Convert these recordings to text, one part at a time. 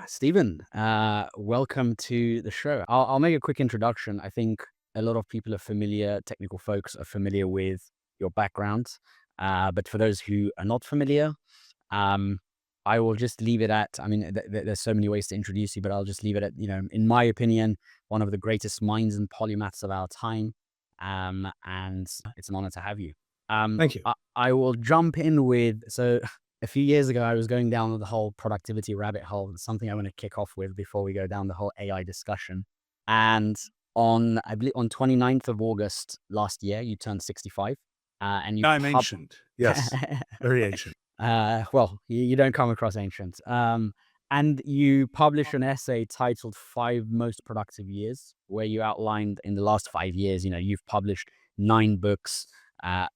Stephen, welcome to the show. I'll make a quick introduction. I think a lot of people are familiar, technical folks are familiar with your background. But for those who are not familiar, um, I will just leave it at, there's so many ways to introduce you, but I'll just leave it at, in my opinion, one of the greatest minds and polymaths of our time. And it's an honor to have you. Thank you. I will jump in with, so a few years ago, I was going down the whole productivity rabbit hole. It's something I want to kick off with before we go down the whole AI discussion. And I believe on 29th of August last year, you turned 65, and you I'm ancient. Yes, very ancient. well, you don't come across ancient. And you published an essay titled Five Most Productive Years, where you outlined in the last 5 years, you've published 9 books,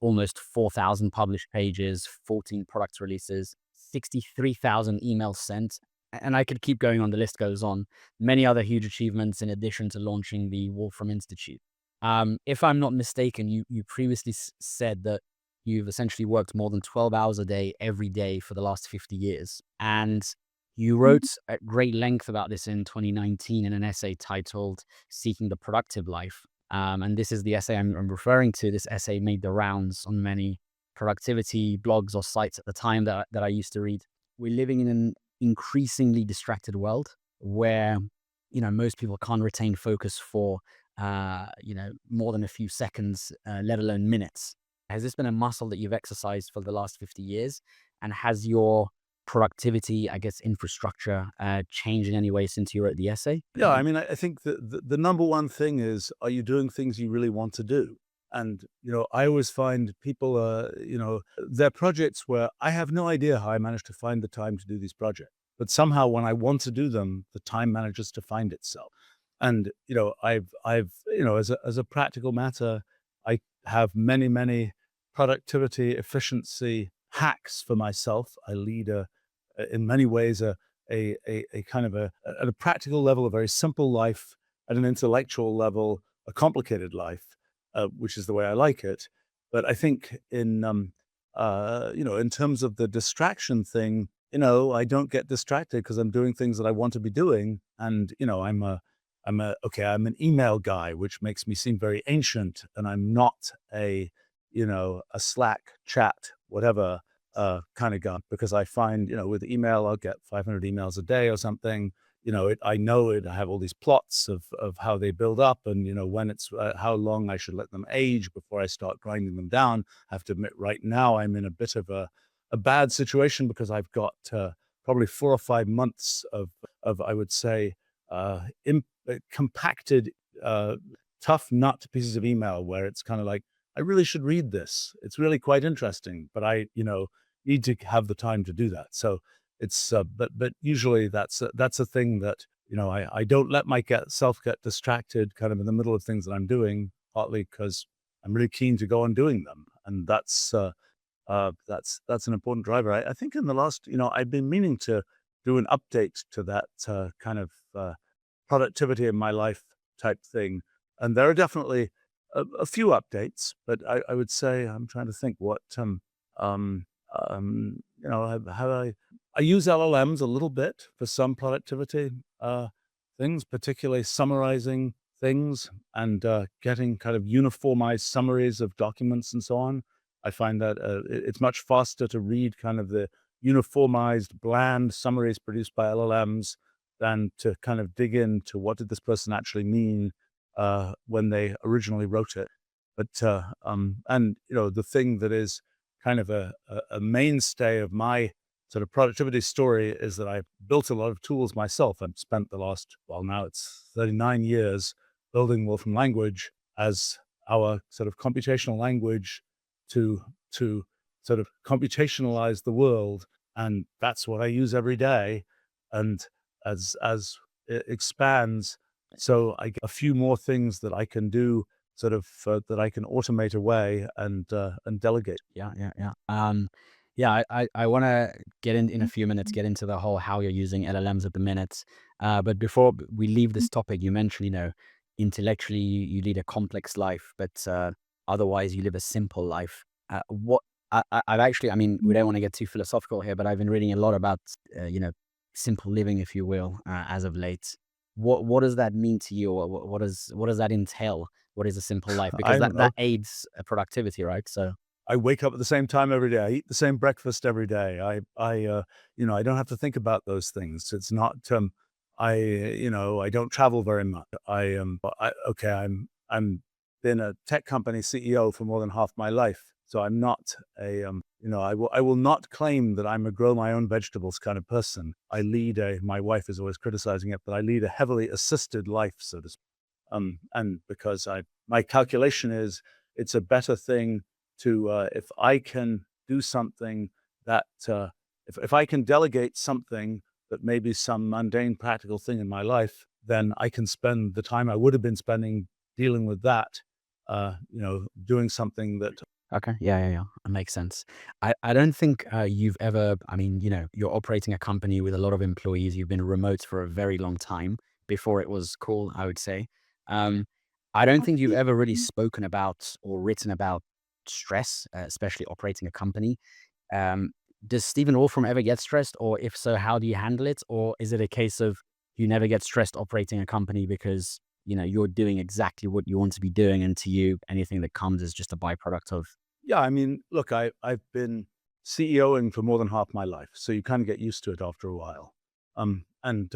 almost 4,000 published pages, 14 product releases, 63,000 emails sent. And I could keep going on, the list goes on. Many other huge achievements in addition to launching the Wolfram Institute. If I'm not mistaken, you previously said that you've essentially worked more than 12 hours a day, every day for the last 50 years. And you wrote at great length about this in 2019 in an essay titled Seeking the Productive Life. And this is the essay I'm referring to. This essay made the rounds on many productivity blogs or sites at the time that I used to read. We're living in an increasingly distracted world where, most people can't retain focus for, more than a few seconds, let alone minutes. Has this been a muscle that you've exercised for the last 50 years? And has your productivity, I guess, infrastructure changed in any way since you wrote the essay? Yeah, I mean, I think the number one thing is, are you doing things you really want to do? And, I always find people, their projects where I have no idea how I managed to find the time to do these projects. But somehow when I want to do them, the time manages to find itself. And, as a practical matter, I have many, many productivity, efficiency hacks for myself. I lead in many ways, a kind of at a practical level, a very simple life, at an intellectual level, a complicated life, which is the way I like it. But I think in terms of the distraction thing, I don't get distracted because I'm doing things that I want to be doing. And, I'm an email guy, which makes me seem very ancient, and I'm not a Slack chat, whatever, kind of guy, because I find, with email, I'll get 500 emails a day or something. I know it. I have all these plots of how they build up, and when it's how long I should let them age before I start grinding them down. I have to admit, right now I'm in a bit of a bad situation because I've got probably 4 or 5 months of I would say compacted, tough nut pieces of email where it's kind of like, I really should read this. It's really quite interesting, but I need to have the time to do that. So it's but usually that's a thing that I don't let myself get distracted kind of in the middle of things that I'm doing, partly because I'm really keen to go on doing them, and that's an important driver. I think in the last, I've been meaning to do an update to that kind of productivity in my life type thing, and there are definitely a few updates, but I would say I'm trying to think what how I use LLMs a little bit for some productivity things, particularly summarizing things and getting kind of uniformized summaries of documents and so on. I find that it's much faster to read kind of the uniformized, bland summaries produced by LLMs than to kind of dig into what did this person actually mean when they originally wrote it. But and the thing that is kind of a mainstay of my sort of productivity story is that I built a lot of tools myself. I've spent the last, well, now it's 39 years building Wolfram language as our sort of computational language to sort of computationalize the world, and that's what I use every day. And as it expands, so I get a few more things that I can do, sort of that I can automate away and delegate. Yeah, yeah, yeah. Yeah, I want to get in a few minutes, get into the whole how you're using LLMs at the minute. But before we leave this topic, you mentioned, intellectually you lead a complex life, but otherwise you live a simple life. What I've actually, we don't want to get too philosophical here, but I've been reading a lot about, simple living, if you will, as of late. What does that mean to you? What does that entail? What is a simple life? Because I'm that aids productivity, right? So I wake up at the same time every day. I eat the same breakfast every day. I don't have to think about those things. It's not, I don't travel very much. Okay, I'm been a tech company CEO for more than half my life. So I'm not I will not claim that I'm a grow my own vegetables kind of person. My wife is always criticizing it, but I lead a heavily assisted life, so to speak. And because my calculation is it's a better thing to, if I can do something that, if I can delegate something that may be some mundane practical thing in my life, then I can spend the time I would have been spending dealing with that, doing something that, okay, yeah, yeah, yeah, that makes sense. I don't think you've ever. I mean, you're operating a company with a lot of employees. You've been remote for a very long time before it was cool, I would say. Um, I don't think you've ever really spoken about or written about stress, especially operating a company. Um, does Stephen Wolfram ever get stressed, or if so, how do you handle it? Or is it a case of you never get stressed operating a company because you're doing exactly what you want to be doing, and to you, anything that comes is just a byproduct of. yeah, I mean, look, I've been CEOing for more than half my life, so you kind of get used to it after a while. And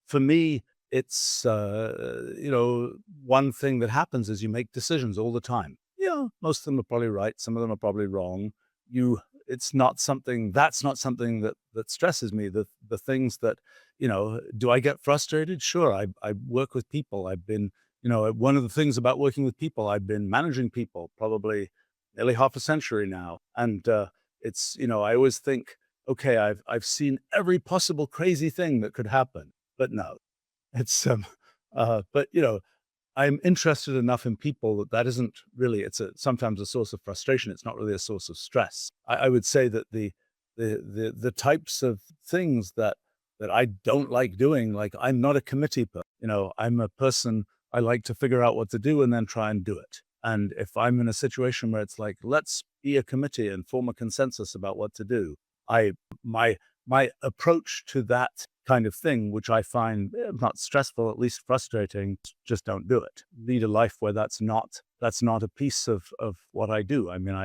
for me, it's one thing that happens is you make decisions all the time. Yeah, most of them are probably right, some of them are probably wrong. You, it's not something that's not something that stresses me. The things that do I get frustrated? Sure, I work with people. I've been one of the things about working with people, I've been managing people probably nearly half a century now. And I always think, okay, I've seen every possible crazy thing that could happen, but no, it's but I'm interested enough in people that isn't really. It's sometimes a source of frustration. It's not really a source of stress. I would say that the types of things that I don't like doing, like I'm not a committee person. I'm a person. I like to figure out what to do and then try and do it. And if I'm in a situation where it's like, let's be a committee and form a consensus about what to do, I my my approach to that kind of thing, which I find not stressful, at least frustrating, just don't do it. Lead a life where that's not a piece of what I do. I mean,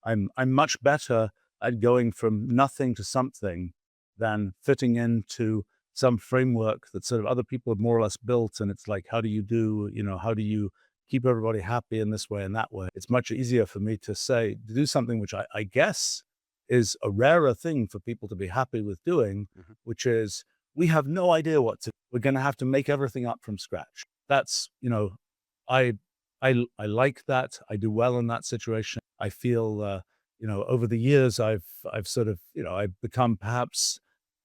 I'm much better at going from nothing to something than fitting into some framework that sort of other people have more or less built. And it's like, how do you keep everybody happy in this way and that way? It's much easier for me to do something which I guess is a rarer thing for people to be happy with doing, Mhm. which is we have no idea what to. We're going to have to make everything up from scratch. That's I I like that. I do well in that situation. I feel over the years I've sort of I've become perhaps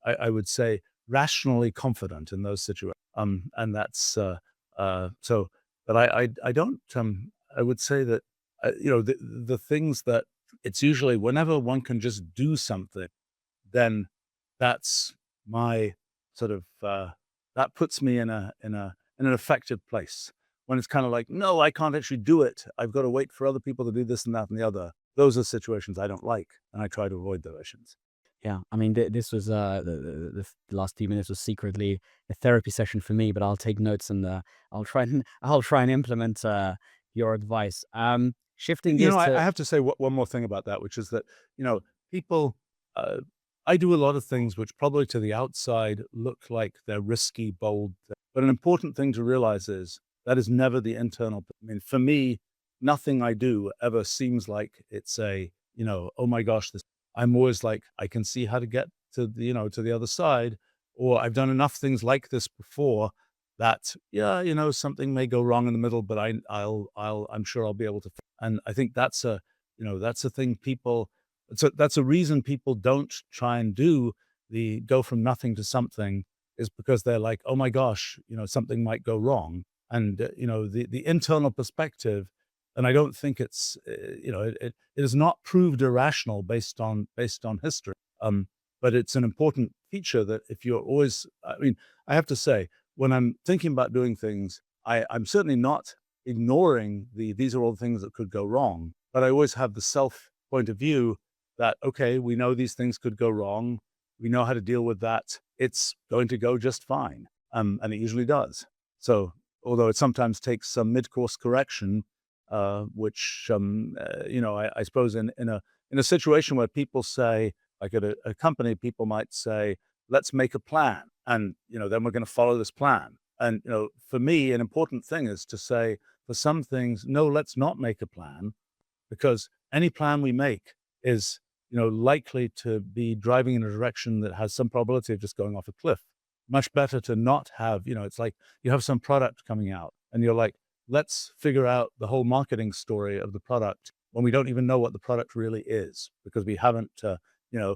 I would say rationally confident in those situations. And that's so. But I don't I would say that the things that it's usually whenever one can just do something, then that's my sort of that puts me in an effective place. When it's kind of like, no, I can't actually do it. I've got to wait for other people to do this and that and the other. Those are situations I don't like, and I try to avoid those situations. Yeah, I mean, this was the last few minutes was secretly a therapy session for me, but I'll take notes and I'll try and implement your advice. Shifting gears I to. have to say one more thing about that, which is that, people, uh, I do a lot of things which probably to the outside look like they're risky, bold. But an important thing to realize is that is never the internal. I mean, for me, nothing I do ever seems like it's oh my gosh, I'm always like, I can see how to get to the other side, or I've done enough things like this before that, yeah, something may go wrong in the middle, but I'm sure I'll be able to. And I think that's a thing people. That's a reason people don't try and do the go from nothing to something is because they're like, oh my gosh, something might go wrong. And the internal perspective, and I don't think it's it is not proved irrational based on history. But it's an important feature that if you're always, I mean, I have to say, when I'm thinking about doing things, I'm certainly not ignoring these are all the things that could go wrong, but I always have the self point of view that, okay, we know these things could go wrong. We know how to deal with that. it's going to go just fine. And it usually does. So, although it sometimes takes some mid-course correction, which, I suppose in a situation where people say, like at a company, people might say, let's make a plan. And, then we're going to follow this plan. And, for me, an important thing is to say, for some things, no, let's not make a plan, because any plan we make is, likely to be driving in a direction that has some probability of just going off a cliff. Much better to not have, it's like you have some product coming out and you're like, let's figure out the whole marketing story of the product when we don't even know what the product really is, because we haven't, you know,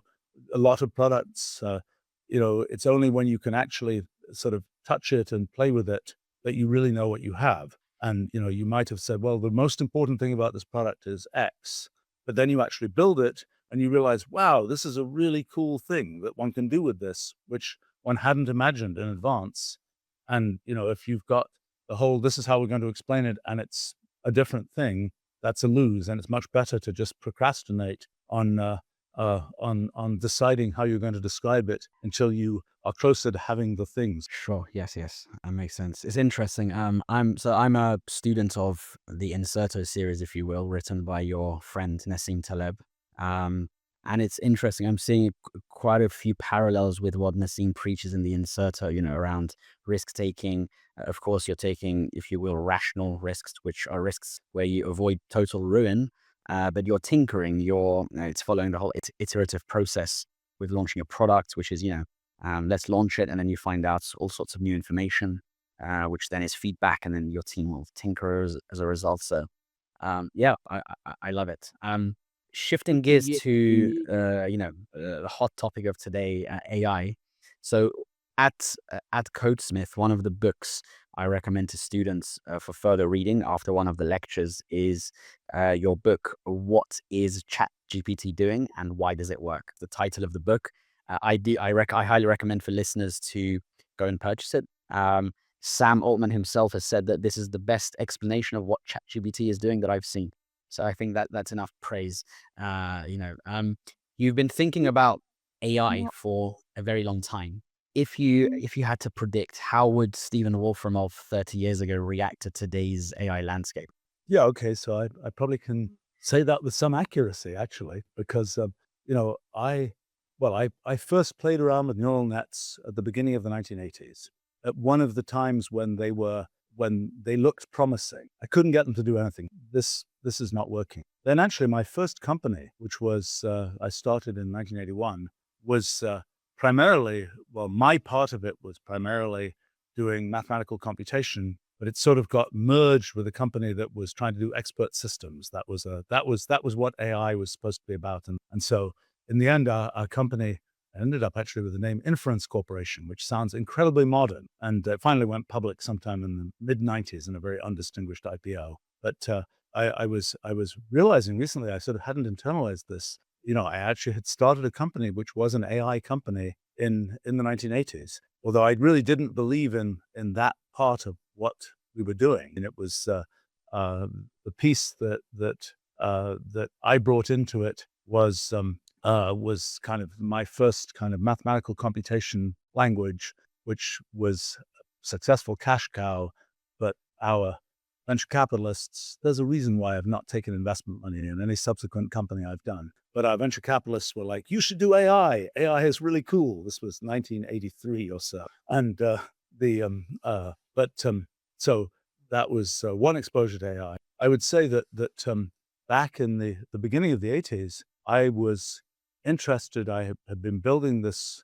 a lot of products, it's only when you can actually sort of touch it and play with it that you really know what you have. And, you might have said, well, the most important thing about this product is X, but then you actually build it and you realize, wow, this is a really cool thing that one can do with this, which one hadn't imagined in advance. And, if you've got the whole, this is how we're going to explain it, and it's a different thing, that's a lose. And it's much better to just procrastinate on deciding how you're going to describe it until you are closer to having the things. Sure. Yes. Yes. That makes sense. It's interesting. I'm a student of the Inserto series, if you will, written by your friend Nassim Taleb. Um, and it's interesting. I'm seeing quite a few parallels with what Nassim preaches in the Inserto. Around risk taking. Of course, you're taking, if you will, rational risks, which are risks where you avoid total ruin. But you're tinkering. It's following the whole iterative process with launching a product, which is let's launch it, and then you find out all sorts of new information, which then is feedback, and then your team will tinker as a result. So, yeah, I love it. Shifting gears to the hot topic of today, AI. So, at Codesmith, one of the books I recommend to students for further reading after one of the lectures is your book, "What is ChatGPT Doing and Why Does It Work?" The title of the book. I highly recommend for listeners to go and purchase it. Sam Altman himself has said that this is the best explanation of what ChatGPT is doing that I've seen. So I think that that's enough praise. You've been thinking about AI for a very long time. If you had to predict, how would Stephen Wolfram of 30 years ago react to today's AI landscape? Yeah, okay. So I probably can say that with some accuracy, actually, because, I first played around with neural nets at the beginning of the 1980s, at one of the times when they looked promising. I couldn't get them to do anything. This is not working. Then actually my first company, which was, I started in 1981, was primarily, well, my part of it was primarily doing mathematical computation, but it sort of got merged with a company that was trying to do expert systems. That was what AI was supposed to be about. And so in the end, our company ended up actually with the name Inference Corporation, which sounds incredibly modern. And it finally went public sometime in the mid 90s in a very undistinguished IPO. But I was realizing recently I sort of hadn't internalized this. I actually had started a company which was an AI company in the 1980s, although I really didn't believe in that part of what we were doing. And it was the piece that I brought into it was kind of my first kind of mathematical computation language, which was a successful cash cow. But our venture capitalists, there's a reason why I've not taken investment money in any subsequent company I've done. But our venture capitalists were like, you should do AI. AI is really cool. This was 1983 or so. And so that was one exposure to AI. I would say that back in the beginning of the 80s, I was interested. I had been building this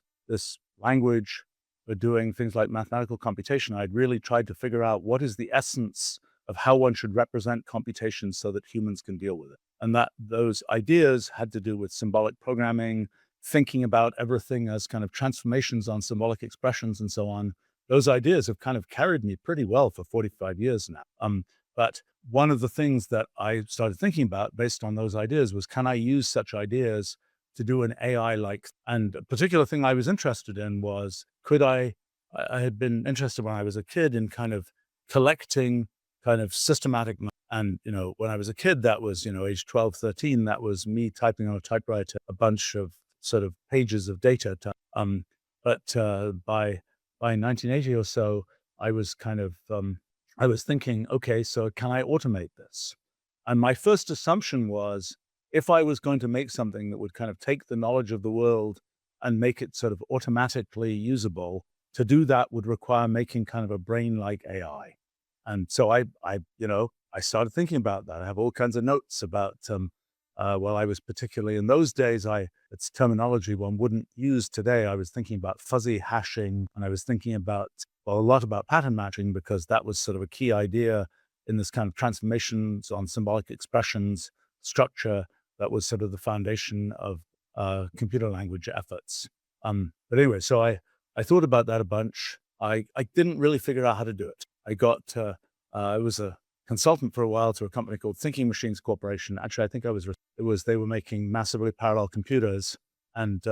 language for doing things like mathematical computation. I'd really tried to figure out what is the essence of how one should represent computation so that humans can deal with it. And that those ideas had to do with symbolic programming, thinking about everything as kind of transformations on symbolic expressions and so on. Those ideas have kind of carried me pretty well for 45 years now. But one of the things that I started thinking about based on those ideas was, can I use such ideas to do an AI like? And a particular thing I was interested in was, I had been interested when I was a kid in kind of collecting kind of systematic. And, when I was a kid, that was, age 12, 13, that was me typing on a typewriter a bunch of sort of pages of data. But by 1980 or so, I was kind of I was thinking, okay, so can I automate this? And my first assumption was, if I was going to make something that would kind of take the knowledge of the world and make it sort of automatically usable, to do that would require making kind of a brain like AI. And so I started thinking about that. I have all kinds of notes about, well, I was particularly in those days, it's terminology one wouldn't use today. I was thinking about fuzzy hashing, and I was thinking about, well, a lot about pattern matching, because that was sort of a key idea in this kind of transformations on symbolic expressions structure that was sort of the foundation of computer language efforts. But anyway, so I thought about that a bunch. I didn't really figure out how to do it. I was a consultant for a while to a company called Thinking Machines Corporation. Actually, I think they were making massively parallel computers. And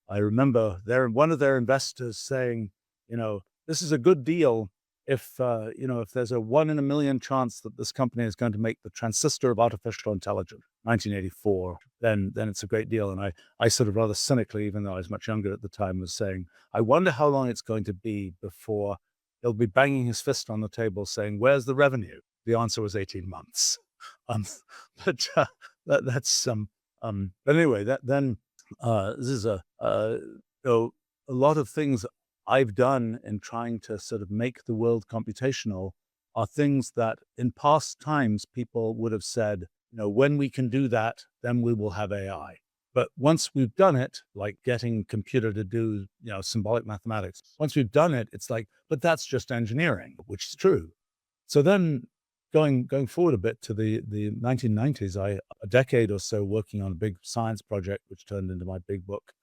I remember one of their investors saying, this is a good deal if there's a 1 in a million chance that this company is going to make the transistor of artificial intelligence, 1984, then it's a great deal. And I sort of rather cynically, even though I was much younger at the time, was saying, I wonder how long it's going to be before he'll be banging his fist on the table saying, where's the revenue? The answer was 18 months. Um, but but anyway, this is a lot of things I've done in trying to sort of make the world computational are things that in past times people would have said, when we can do that, then we will have AI. But once we've done it, like getting computer to do, symbolic mathematics, once we've done it, it's like, but that's just engineering, which is true. So then going forward a bit to the 1990s, a decade or so working on a big science project, which turned into my big book,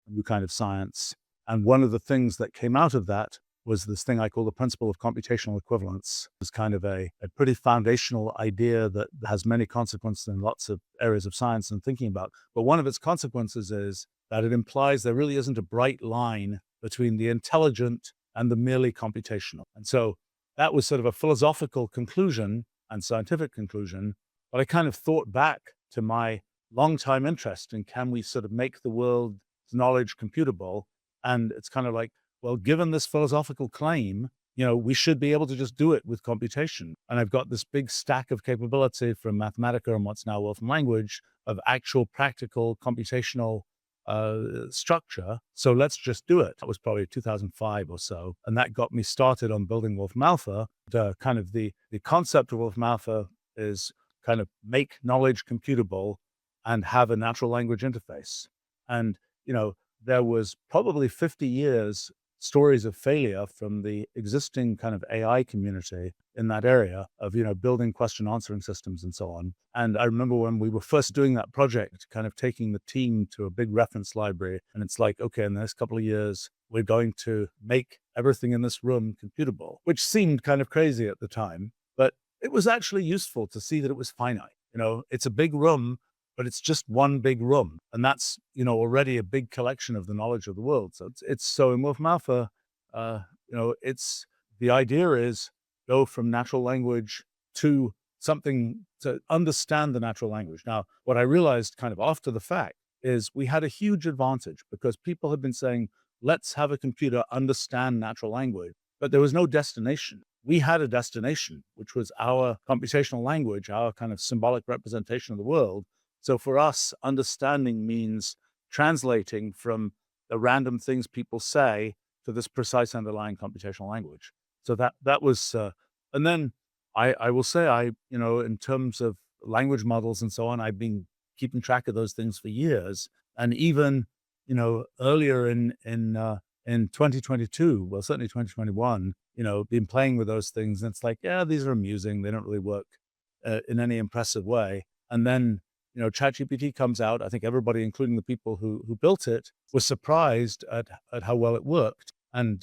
New Kind of Science. And one of the things that came out of that was this thing I call the principle of computational equivalence. It's kind of a pretty foundational idea that has many consequences in lots of areas of science and thinking about. But one of its consequences is that it implies there really isn't a bright line between the intelligent and the merely computational. And so that was sort of a philosophical conclusion and scientific conclusion. But I kind of thought back to my long-time interest in, can we sort of make the world's knowledge computable? And it's kind of like, well, given this philosophical claim, we should be able to just do it with computation. And I've got this big stack of capability from Mathematica and what's now Wolfram Language of actual practical computational structure. So let's just do it. That was probably 2005 or so. And that got me started on building Wolfram Alpha. The concept of Wolfram Alpha is kind of make knowledge computable and have a natural language interface. And, there was probably 50 years stories of failure from the existing kind of AI community in that area of, building question answering systems and so on. And I remember when we were first doing that project, kind of taking the team to a big reference library. And it's like, okay, in the next couple of years, we're going to make everything in this room computable, which seemed kind of crazy at the time, but it was actually useful to see that it was finite. It's a big room, but it's just one big room. And that's, already a big collection of the knowledge of the world. So it's so in Wolfram Alpha, it's the idea is go from natural language to something to understand the natural language. Now, what I realized kind of after the fact is we had a huge advantage because people had been saying, let's have a computer understand natural language, but there was no destination. We had a destination, which was our computational language, our kind of symbolic representation of the world. So for us, understanding means translating from the random things people say to this precise underlying computational language. So that was, and then I will say in terms of language models and so on, I've been keeping track of those things for years. And even, earlier in 2022, well, certainly 2021, been playing with those things. And it's like, yeah, these are amusing. They don't really work in any impressive way. And then, ChatGPT comes out. I think everybody, including the people who built it, was surprised at how well it worked. And,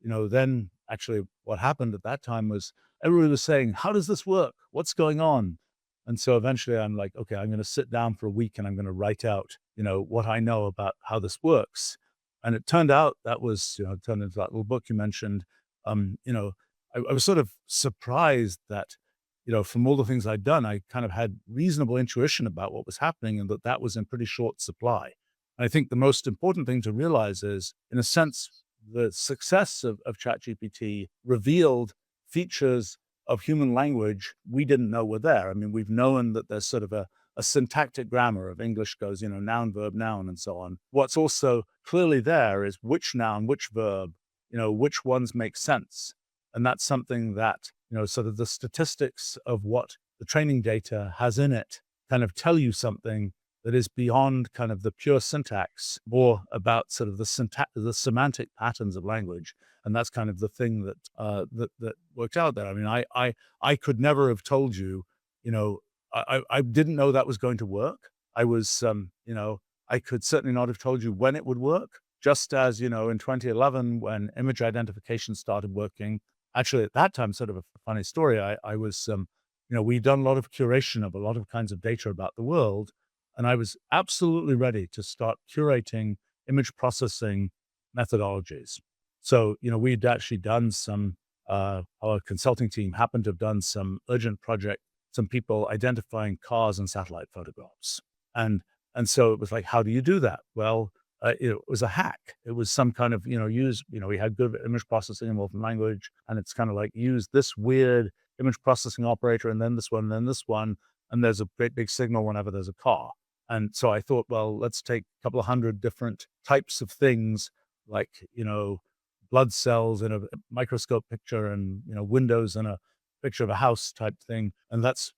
then actually what happened at that time was everybody was saying, how does this work? What's going on? And so eventually I'm like, okay, I'm going to sit down for a week and I'm going to write out, what I know about how this works. And it turned out that was, turned into that little book you mentioned. I was sort of surprised that, from all the things I'd done, I kind of had reasonable intuition about what was happening and that was in pretty short supply. I think the most important thing to realize is, in a sense, the success of ChatGPT revealed features of human language we didn't know were there. I mean, we've known that there's sort of a syntactic grammar of English goes, noun, verb, noun, and so on. What's also clearly there is which noun, which verb, which ones make sense. And that's something that, sort of the statistics of what the training data has in it kind of tell you something that is beyond kind of the pure syntax, more about sort of the semantic patterns of language. And that's kind of the thing that that worked out there. I mean, I could never have told you, you know, I didn't know that was going to work. I was, I could certainly not have told you when it would work. Just as, in 2011, when image identification started working, actually at that time, sort of a funny story. I was, we'd done a lot of curation of a lot of kinds of data about the world, and I was absolutely ready to start curating image processing methodologies. So, we'd actually done some, our consulting team happened to have done some urgent project, some people identifying cars and satellite photographs. And, and so it was like, how do you do that? Well, it was a hack. It was some kind of, we had good image processing in Wolfram language, and it's kind of like use this weird image processing operator and then this one, and then this one, and there's a great big signal whenever there's a car. And so I thought, well, let's take a couple of hundred different types of things like, blood cells in a microscope picture and, windows in a picture of a house type thing. And let's,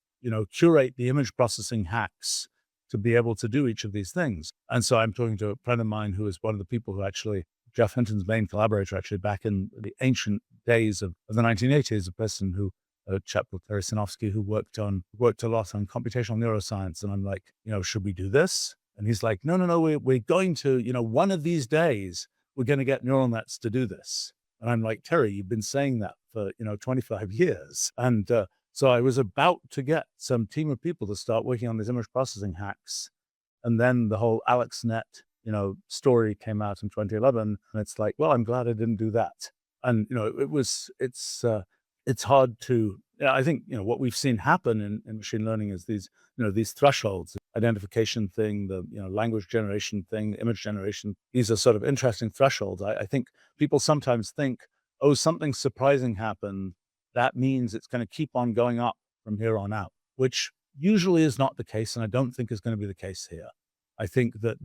curate the image processing hacks to be able to do each of these things. And so I'm talking to a friend of mine who is one of the people who actually, Jeff Hinton's main collaborator, actually back in the ancient days of the 1980s, a person who, a chap called Terry Sinofsky, who worked a lot on computational neuroscience. And I'm like, should we do this? And he's like, no, we're going to, one of these days, we're going to get neural nets to do this. And I'm like, Terry, you've been saying that for, 25 years. And so I was about to get some team of people to start working on these image processing hacks. And then the whole AlexNet, story came out in 2011. And it's like, well, I'm glad I didn't do that. And, it's hard to, I think, what we've seen happen in machine learning is these thresholds, identification thing, the, language generation thing, image generation. These are sort of interesting thresholds. I think people sometimes think, oh, something surprising happened. That means it's going to keep on going up from here on out, which usually is not the case. And I don't think is going to be the case here. I think that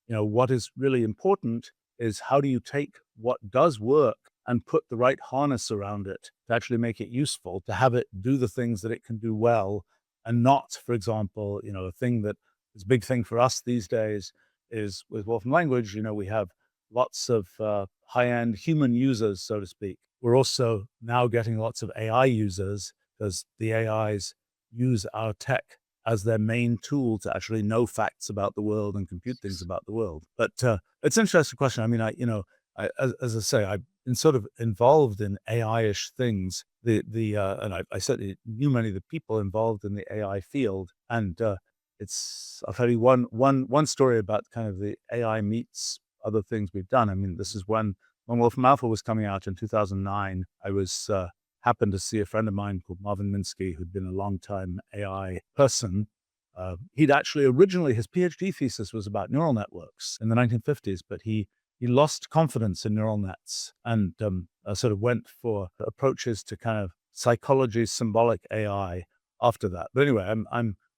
what is really important is how do you take what does work and put the right harness around it to actually make it useful, to have it do the things that it can do well, and not, for example, a thing that is a big thing for us these days is with Wolfram language, we have lots of high-end human users, so to speak. We're also now getting lots of AI users because the AIs use our tech as their main tool to actually know facts about the world and compute things about the world. But it's an interesting question. I mean, as I say, I've been sort of involved in AI-ish things. And I certainly knew many of the people involved in the AI field. And I'll tell you one story about kind of the AI meets other things we've done. I mean, this is when Wolfram Alpha was coming out in 2009. I was happened to see a friend of mine called Marvin Minsky, who'd been a long-time AI person. He'd actually originally, his PhD thesis was about neural networks in the 1950s, but he lost confidence in neural nets and sort of went for approaches to kind of psychology, symbolic AI after that. But anyway,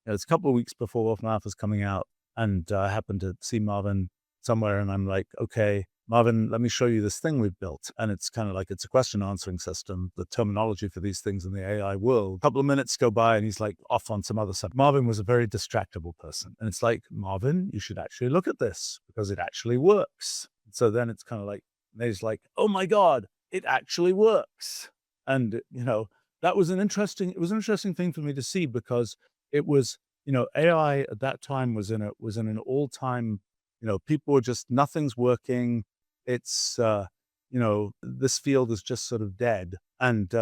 it's a couple of weeks before Wolfram Alpha is coming out, and I happened to see Marvin somewhere, and I'm like, okay, Marvin, let me show you this thing we've built. And it's kind of like, it's a question answering system, the terminology for these things in the AI world. A couple of minutes go by and he's like off on some other stuff. Marvin was a very distractible person. And it's like, Marvin, you should actually look at this because it actually works. So then it's kind of like, he's like, oh my God, it actually works. And, that was it was an interesting thing for me to see because it was, AI at that time was in an all-time, people were just, nothing's working. It's, this field is just sort of dead. And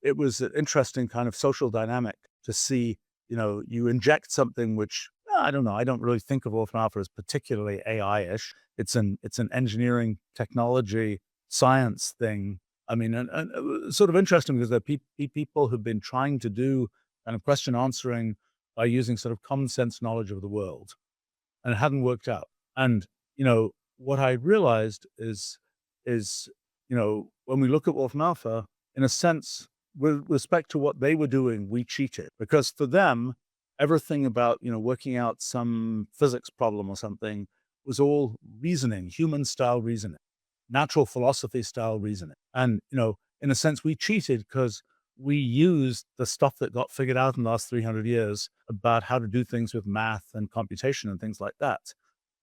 it was an interesting kind of social dynamic to see, you inject something which, I don't know, I don't really think of Wolfram Alpha as particularly AI-ish. It's an engineering technology science thing. I mean, and sort of interesting because there are people who've been trying to do kind of question answering by using sort of common sense knowledge of the world, and it hadn't worked out. And, what I realized is, when we look at Wolfram Alpha, in a sense, with respect to what they were doing, we cheated because for them, everything about, working out some physics problem or something was all reasoning, human style reasoning, natural philosophy style reasoning. And, in a sense, we cheated because we used the stuff that got figured out in the last 300 years about how to do things with math and computation and things like that,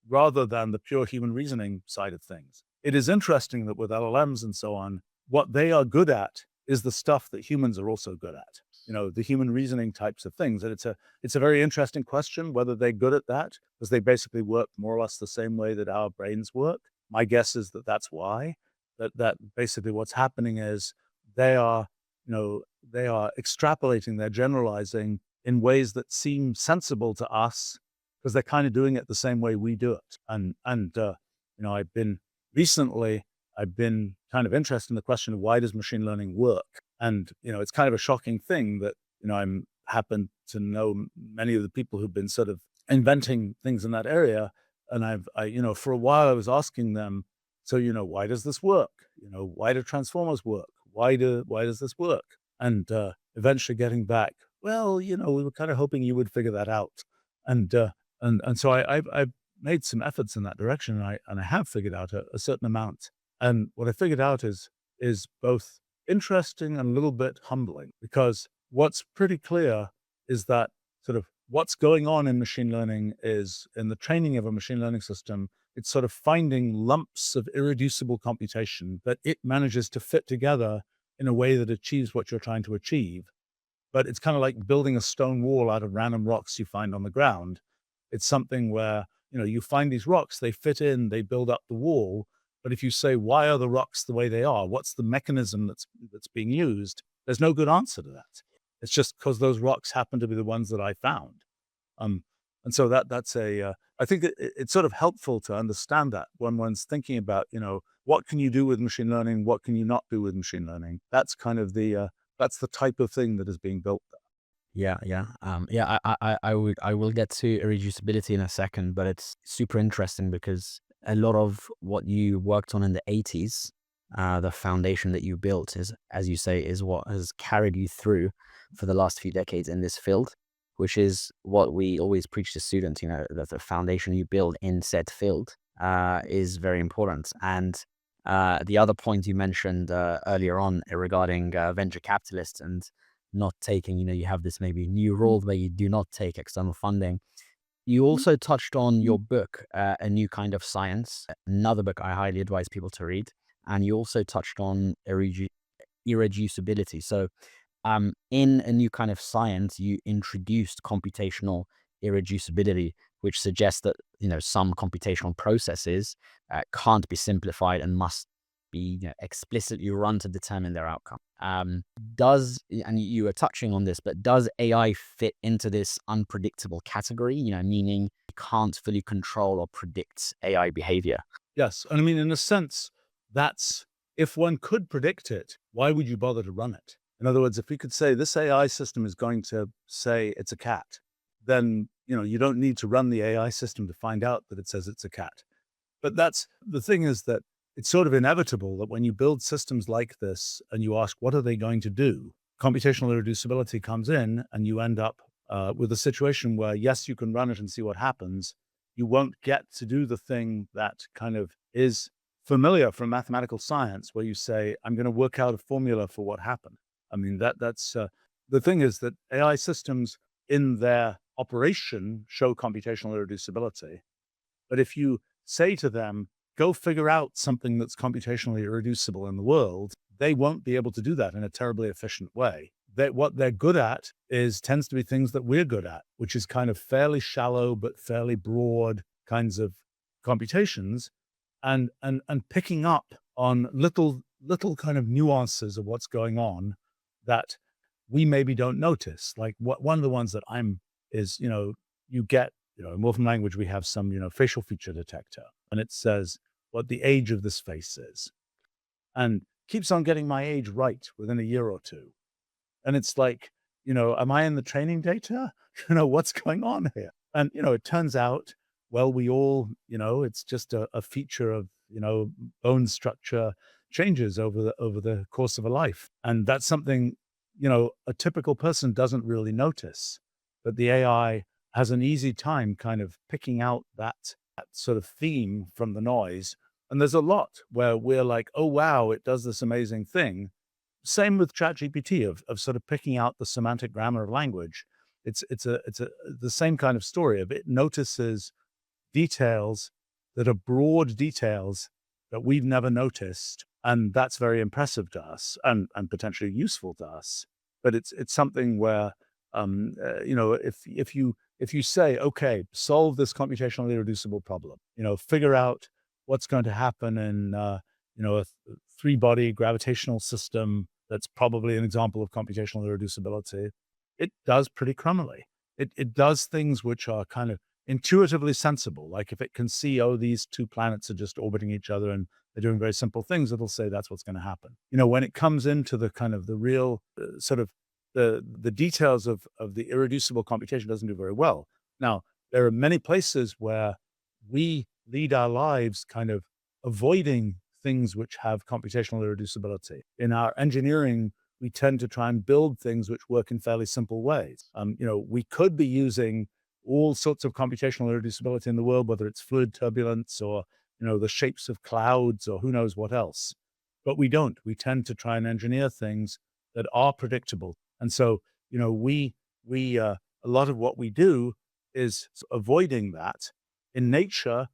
rather than the pure human reasoning side of things. It is interesting that with LLMs and so on, what they are good at is the stuff that humans are also good at. The human reasoning types of things. And it's a very interesting question whether they're good at that, because they basically work more or less the same way that our brains work. My guess is that that's why. That basically what's happening is they are, they are extrapolating, they're generalizing in ways that seem sensible to us because they're kind of doing it the same way we do it. I've been recently, I've been kind of interested in the question of why does machine learning work? And, it's kind of a shocking thing that, I'm happen to know many of the people who've been sort of inventing things in that area. And for a while I was asking them, so, why does this work? Why do transformers work? Why does this work? And eventually getting back, well, we were kind of hoping you would figure that out. And so I've made some efforts in that direction, and I have figured out a certain amount. And what I figured out is both interesting and a little bit humbling, because what's pretty clear is that sort of what's going on in machine learning is in the training of a machine learning system, it's sort of finding lumps of irreducible computation that it manages to fit together in a way that achieves what you're trying to achieve. But it's kind of like building a stone wall out of random rocks you find on the ground. It's something where, you find these rocks, they fit in, they build up the wall. But if you say, why are the rocks the way they are? What's the mechanism that's being used? There's no good answer to that. It's just because those rocks happen to be the ones that I found. Um, and so I think it's sort of helpful to understand that when one's thinking about, what can you do with machine learning? What can you not do with machine learning? That's kind of that's the type of thing that is being built there. Yeah, yeah. Yeah, I will get to irreducibility in a second, but it's super interesting because a lot of what you worked on in the 80s, the foundation that you built is, as you say, is what has carried you through for the last few decades in this field, which is what we always preach to students, that the foundation you build in said field is very important. And the other point you mentioned earlier on regarding venture capitalists and not taking, you have this maybe new role where you do not take external funding. You also touched on your book, A New Kind of Science, another book I highly advise people to read. And you also touched on irreducibility. So in A New Kind of Science, you introduced computational irreducibility, which suggests that, some computational processes can't be simplified and must be, explicitly run to determine their outcome. And you were touching on this, but does AI fit into this unpredictable category, meaning you can't fully control or predict AI behavior? Yes. And I mean, in a sense, that's if one could predict it, why would you bother to run it? In other words, if we could say this AI system is going to say it's a cat, then, you don't need to run the AI system to find out that it says it's a cat. But that's the thing, is that it's sort of inevitable that when you build systems like this and you ask, what are they going to do? Computational irreducibility comes in and you end up with a situation where, yes, you can run it and see what happens. You won't get to do the thing that kind of is familiar from mathematical science, where you say, I'm going to work out a formula for what happened. I mean, that's the thing, is that AI systems in their operation show computational irreducibility. But if you say to them, go figure out something that's computationally irreducible in the world, they won't be able to do that in a terribly efficient way. What they're good at tends to be things that we're good at, which is kind of fairly shallow but fairly broad kinds of computations, and picking up on little kind of nuances of what's going on that we maybe don't notice. Like one of the ones that is, you get, in Wolfram language, we have some, facial feature detector, and it says what the age of this face is, and keeps on getting my age right within a year or two. And it's like, am I in the training data? What's going on here? And, it turns out well, we all, it's just a feature of, bone structure changes over the course of a life. And that's something, a typical person doesn't really notice. But the AI has an easy time kind of picking out that sort of theme from the noise. And there's a lot where we're like, oh wow, it does this amazing thing. Same with ChatGPT of sort of picking out the semantic grammar of language. It's the same kind of story of it notices details that are broad details that we've never noticed, and that's very impressive to us and potentially useful to us. But it's something where, if you say, okay, solve this computationally irreducible problem, figure out what's going to happen in a three-body gravitational system that's probably an example of computational irreducibility, it does pretty crummily. It does things which are kind of intuitively sensible. Like if it can see, oh, these two planets are just orbiting each other and they're doing very simple things, it'll say that's what's going to happen. When it comes into the kind of the real sort of the details of the irreducible computation, doesn't do very well. Now, there are many places where we lead our lives kind of avoiding things which have computational irreducibility. In our engineering, we tend to try and build things which work in fairly simple ways. We could be using all sorts of computational irreducibility in the world, whether it's fluid turbulence or, the shapes of clouds or who knows what else. But we don't. We tend to try and engineer things that are predictable. And so, a lot of what we do is avoiding that. In nature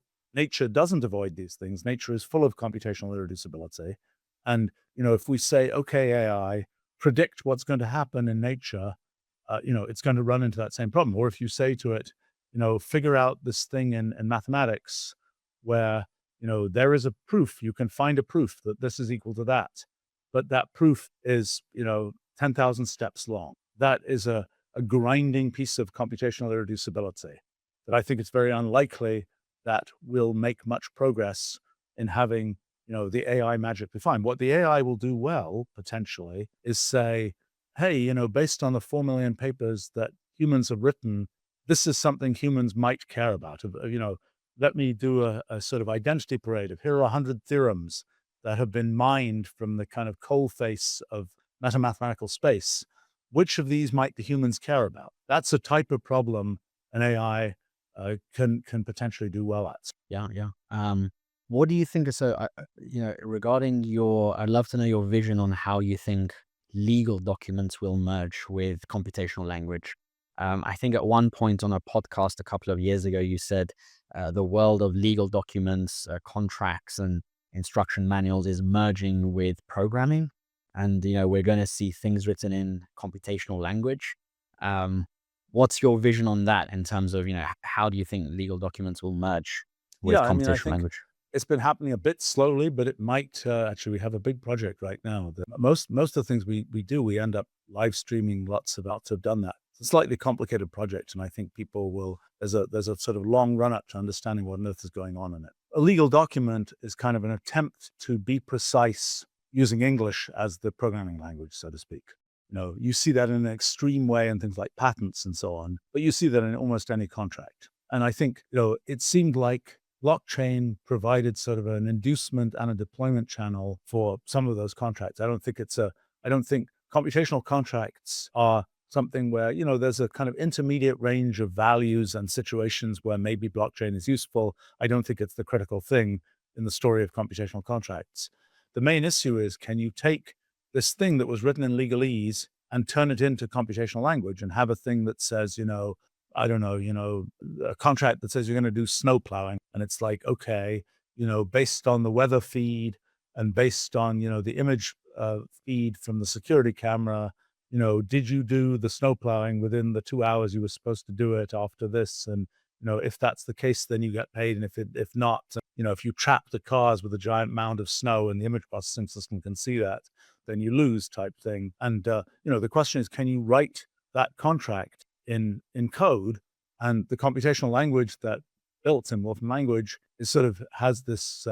doesn't avoid these things. Nature is full of computational irreducibility. And, if we say, okay, AI, predict what's going to happen in nature, it's going to run into that same problem. Or if you say to it, figure out this thing in mathematics where, there is a proof, you can find a proof that this is equal to that. But that proof is, 10,000 steps long. That is a grinding piece of computational irreducibility that I think it's very unlikely that will make much progress in having, the AI magically find. What the AI will do well, potentially, is say, hey, based on the 4 million papers that humans have written, this is something humans might care about. Let me do a sort of identity parade of here are 100 theorems that have been mined from the kind of coal face of mathematical space. Which of these might the humans care about? That's a type of problem an AI can potentially do well at. Yeah, yeah. What do you think is regarding I'd love to know your vision on how you think legal documents will merge with computational language. I think at one point on a podcast a couple of years ago, you said the world of legal documents, contracts, and instruction manuals is merging with programming, and we're going to see things written in computational language. What's your vision on that in terms of how do you think legal documents will merge with Yeah, I mean, I computational think language? it's been happening a bit slowly, but it might actually. We have a big project right now. Most of the things we do, we end up live streaming lots of outs have done that. It's a slightly complicated project, and I think people will. There's a sort of long run up to understanding what on earth is going on in it. A legal document is kind of an attempt to be precise using English as the programming language, so to speak. You see that in an extreme way in things like patents and so on, but you see that in almost any contract. And I think, it seemed like blockchain provided sort of an inducement and a deployment channel for some of those contracts. I don't think computational contracts are something where, there's a kind of intermediate range of values and situations where maybe blockchain is useful. I don't think it's the critical thing in the story of computational contracts. The main issue is, can you take this thing that was written in legalese and turn it into computational language and have a thing that says, I don't know, a contract that says you're going to do snow plowing. And it's like, okay, based on the weather feed and based on, the image feed from the security camera, did you do the snow plowing within the 2 hours you were supposed to do it after this? And, if that's the case, then you get paid. And if not, if you trap the cars with a giant mound of snow and the image processing system can see that, then you lose type thing. And, the question is, can you write that contract in code? And the computational language that built in Wolfram language is sort of has this,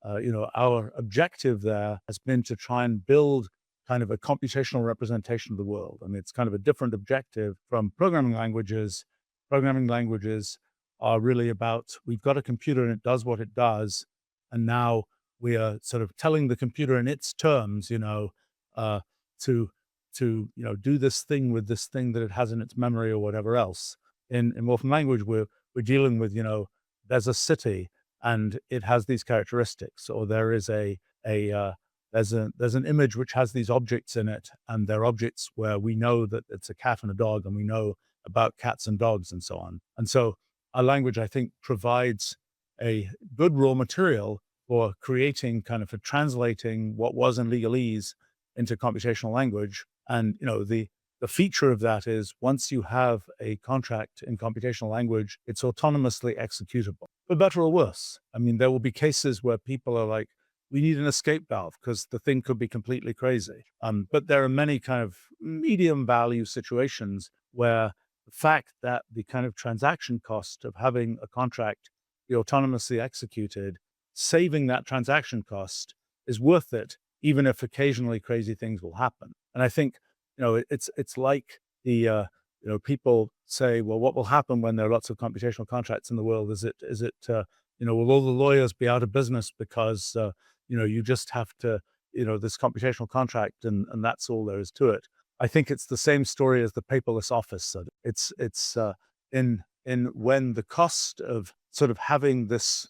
our objective there has been to try and build kind of a computational representation of the world. I mean, it's kind of a different objective from programming languages. Programming languages are really about, we've got a computer and it does what it does, and now we are sort of telling the computer in its terms, uh, to do this thing with this thing that it has in its memory or whatever else. In Wolfram language, we're dealing with, there's a city and it has these characteristics, or there is there's an image which has these objects in it, and they're objects where we know that it's a cat and a dog, and we know about cats and dogs and so on. And so our language, I think, provides a good raw material for creating, kind of for translating what was in legalese into computational language. And the feature of that is, once you have a contract in computational language, it's autonomously executable, for better or worse. I mean, there will be cases where people are like, we need an escape valve because the thing could be completely crazy. But there are many kind of medium value situations where the fact that the kind of transaction cost of having a contract be autonomously executed, saving that transaction cost, is worth it, even if occasionally crazy things will happen. And I think, it's like people say, well, what will happen when there are lots of computational contracts in the world? Will all the lawyers be out of business because you just have to, this computational contract, and that's all there is to it. I think it's the same story as the paperless office. So in when the cost of sort of having this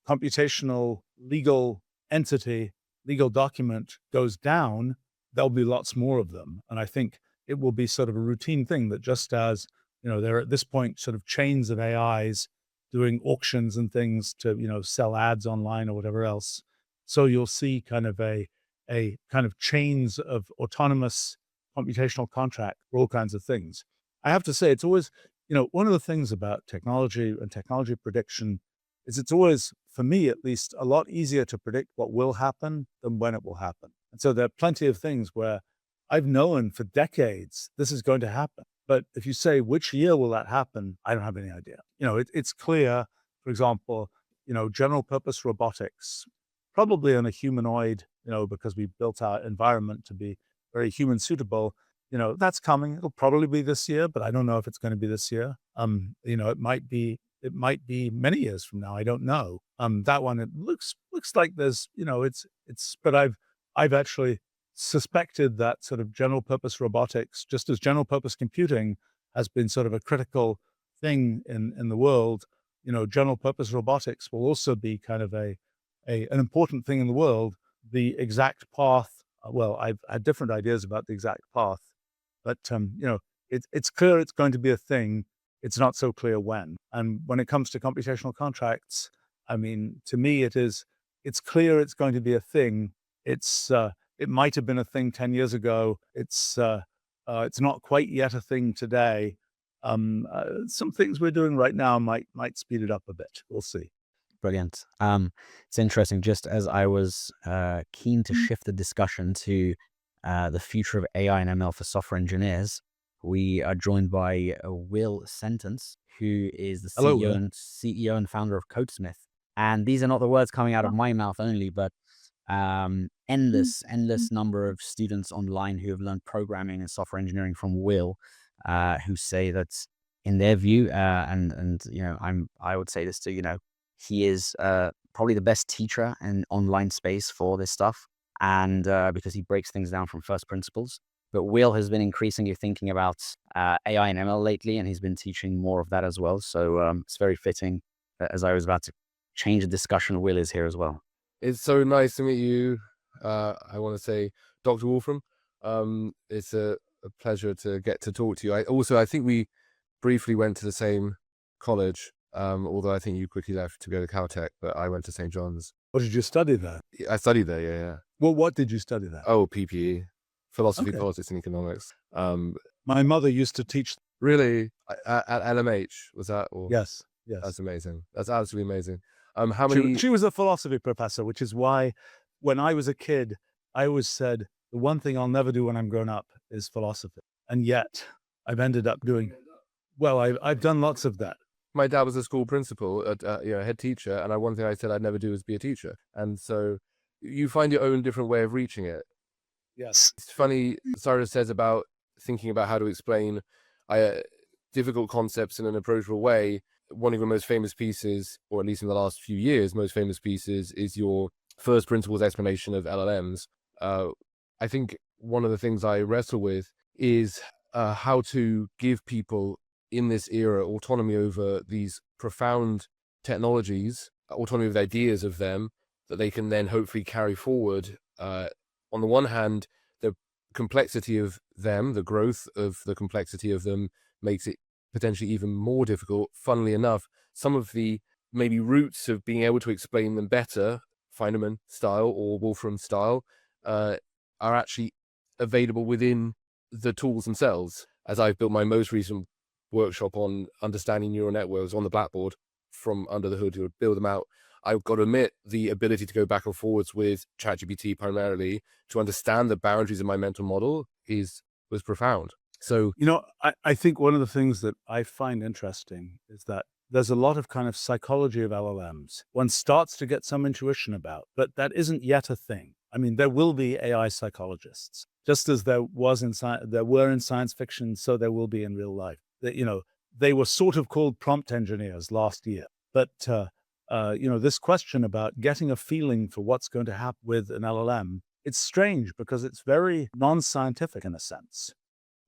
computational legal entity, legal document goes down, there'll be lots more of them. And I think it will be sort of a routine thing that, just as, there are at this point sort of chains of AIs doing auctions and things to, sell ads online or whatever else. So you'll see kind of a kind of chains of autonomous computational contract for all kinds of things. I have to say, it's always, one of the things about technology and technology prediction is it's always, for me at least, a lot easier to predict what will happen than when it will happen. And so there are plenty of things where I've known for decades this is going to happen. But if you say, which year will that happen? I don't have any idea. It's clear, for example, general purpose robotics, probably in a humanoid, because we built our environment to be very human suitable, that's coming. It'll probably be this year, but I don't know if it's going to be this year. It might be many years from now. I don't know. That one, it looks like there's, but I've actually suspected that sort of general purpose robotics, just as general purpose computing has been sort of a critical thing in the world, general purpose robotics will also be kind of an important thing in the world. The exact path, well, I've had different ideas about the exact path, but it's clear it's going to be a thing. It's not so clear when. And when it comes to computational contracts, I mean, to me, it's clear it's going to be a thing. It might have been a thing 10 years ago. It's not quite yet a thing today. Some things we're doing right now might speed it up a bit. We'll see. Brilliant. It's interesting. Just as I was keen to shift the discussion to the future of AI and ML for software engineers, we are joined by Will Sentence, who is the Hello, CEO and founder of Codesmith. And these are not the words coming out of my mouth only, but endless number of students online who have learned programming and software engineering from Will, who say that, in their view, and I would say this too, he is probably the best teacher in online space for this stuff, and because he breaks things down from first principles. But Will has been increasingly thinking about AI and ML lately, and he's been teaching more of that as well. So it's very fitting. As I was about to change the discussion, Will is here as well. It's so nice to meet you. I want to say, Dr. Wolfram. It's a pleasure to get to talk to you. I think we briefly went to the same college, although I think you quickly left to go to Caltech, but I went to St. John's. What did you study there? I studied there, yeah. Well, what did you study there? Oh, PPE, philosophy, Okay. politics, and economics. My mother used to teach. Really? At LMH, was that? Or? Yes. That's amazing. That's absolutely amazing. How many? She was a philosophy professor, which is why when I was a kid, I always said, the one thing I'll never do when I'm grown up is philosophy. And yet I've ended up doing, well, I've done lots of that. My dad was a school principal, head teacher, and one thing I said I'd never do is be a teacher. And so you find your own different way of reaching it. Yes. It's funny, Cyrus says about thinking about how to explain difficult concepts in an approachable way. one of your most famous pieces, or at least in the last few years, most famous pieces, is your first principles explanation of LLMs. I think one of the things I wrestle with is how to give people in this era autonomy over these profound technologies, autonomy of ideas of them that they can then hopefully carry forward. On the one hand, the complexity of them, the growth of the complexity of them makes it potentially even more difficult. Funnily enough, some of the maybe roots of being able to explain them better, Feynman style or Wolfram style, are actually available within the tools themselves. As I've built my most recent workshop on understanding neural networks on the blackboard from under the hood to build them out, I've got to admit the ability to go back and forwards with ChatGPT primarily to understand the boundaries of my mental model was profound. So, I think one of the things that I find interesting is that there's a lot of kind of psychology of LLMs one starts to get some intuition about, but that isn't yet a thing. I mean, there will be AI psychologists, just as there were in science fiction, so there will be in real life. They were sort of called prompt engineers last year, but this question about getting a feeling for what's going to happen with an LLM, it's strange because it's very non-scientific in a sense.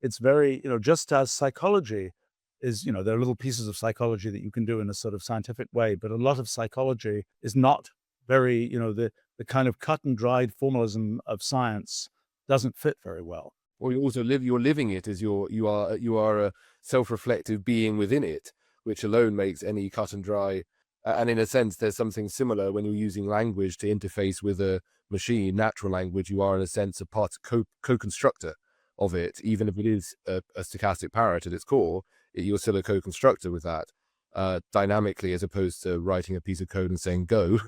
It's very, just as psychology is, there are little pieces of psychology that you can do in a sort of scientific way, but a lot of psychology is not very, the kind of cut and dried formalism of science doesn't fit very well. Or you're living it as you are a self-reflective being within it, which alone makes any cut and dry. And in a sense, there's something similar when you're using language to interface with a machine, natural language. You are in a sense a part co-constructor of it, even if it is a stochastic parrot at its core. You're still a co-constructor with that dynamically, as opposed to writing a piece of code and saying go.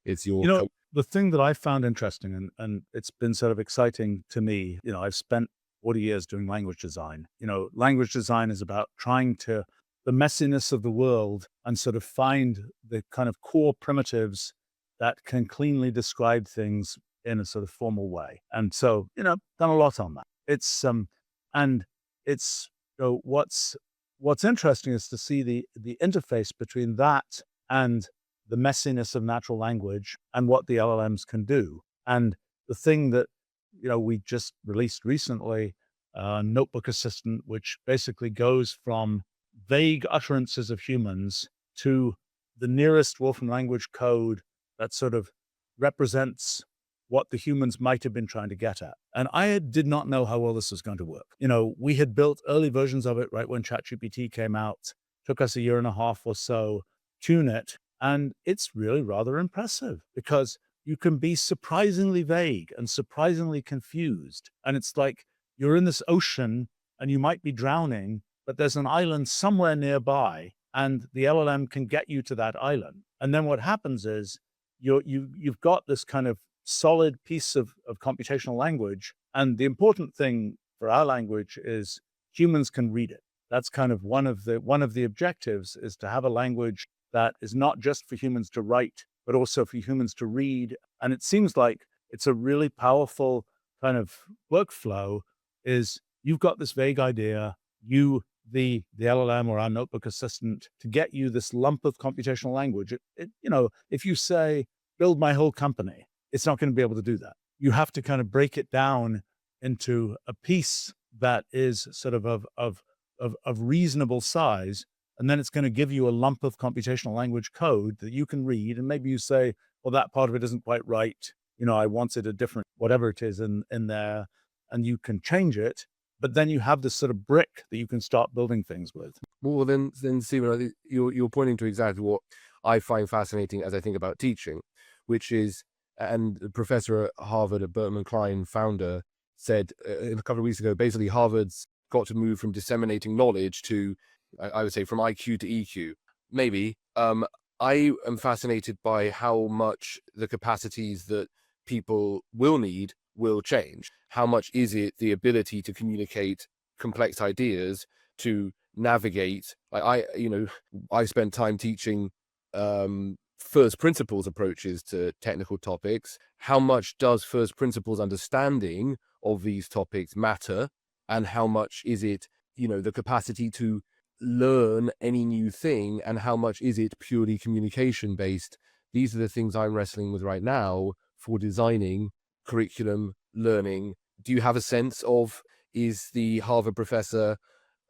It's your the thing that I found interesting, and it's been sort of exciting to me, I've spent 40 years doing language design. Language design is about trying to the messiness of the world and sort of find the kind of core primitives that can cleanly describe things in a sort of formal way. And so, done a lot on that. It's and it's what's interesting is to see the interface between that and the messiness of natural language and what the LLMs can do. And the thing that we just released recently, Notebook Assistant, which basically goes from vague utterances of humans to the nearest Wolfram language code that sort of represents what the humans might have been trying to get at. And I did not know how well this was going to work. We had built early versions of it right when ChatGPT came out. Took us a year and a half or so, tune it. And it's really rather impressive because you can be surprisingly vague and surprisingly confused. And it's like you're in this ocean and you might be drowning, but there's an island somewhere nearby and the LLM can get you to that island. And then what happens is you've got this kind of solid piece of computational language. And the important thing for our language is humans can read it. That's kind of one of the objectives, is to have a language that is not just for humans to write, but also for humans to read. And it seems like it's a really powerful kind of workflow. Is you've got this vague idea, the LLM or our notebook assistant, to get you this lump of computational language. If you say, build my whole company, it's not going to be able to do that. You have to kind of break it down into a piece that is sort of reasonable size. And then it's going to give you a lump of computational language code that you can read. And maybe you say, well, that part of it isn't quite right. I wanted a different, whatever it is in there, and you can change it. But then you have this sort of brick that you can start building things with. Well, then Stephen, I think you're pointing to exactly what I find fascinating as I think about teaching, which is, and the professor at Harvard, a Berkman Klein founder, said a couple of weeks ago, basically Harvard's got to move from disseminating knowledge to, I would say, from IQ to EQ. Maybe. I am fascinated by how much the capacities that people will need will change. How much is it the ability to communicate complex ideas, to navigate? I spent time teaching first principles approaches to technical topics. How much does first principles understanding of these topics matter? And how much is it, the capacity to learn any new thing, and how much is it purely communication based? These are the things I'm wrestling with right now for designing curriculum, learning. Do you have a sense of, is the Harvard professor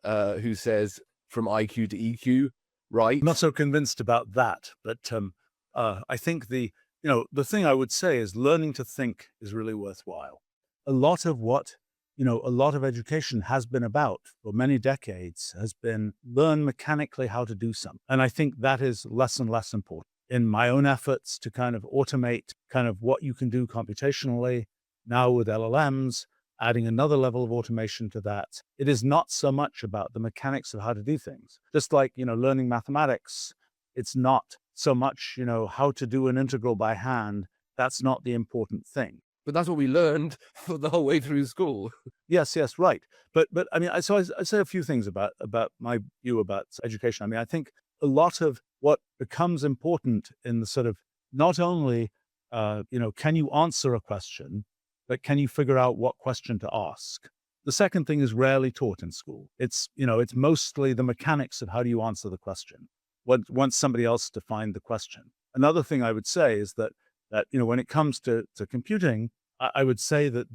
who says from IQ to EQ right? I'm not so convinced about that, but I think the thing I would say is learning to think is really worthwhile. A lot of what a lot of education has been about for many decades has been learn mechanically how to do something, and I think that is less and less important. In my own efforts to kind of automate kind of what you can do computationally now with LLMs, adding another level of automation to that. It is not so much about the mechanics of how to do things. Just like, learning mathematics, it's not so much, how to do an integral by hand. That's not the important thing. But that's what we learned for the whole way through school. Yes, right. But I mean, I say a few things about my view about education. I mean, I think a lot of what becomes important in the sort of not only, can you answer a question, but can you figure out what question to ask? The second thing is rarely taught in school. It's mostly the mechanics of how do you answer the question. Once somebody else defined the question. Another thing I would say is that when it comes to computing, I would say that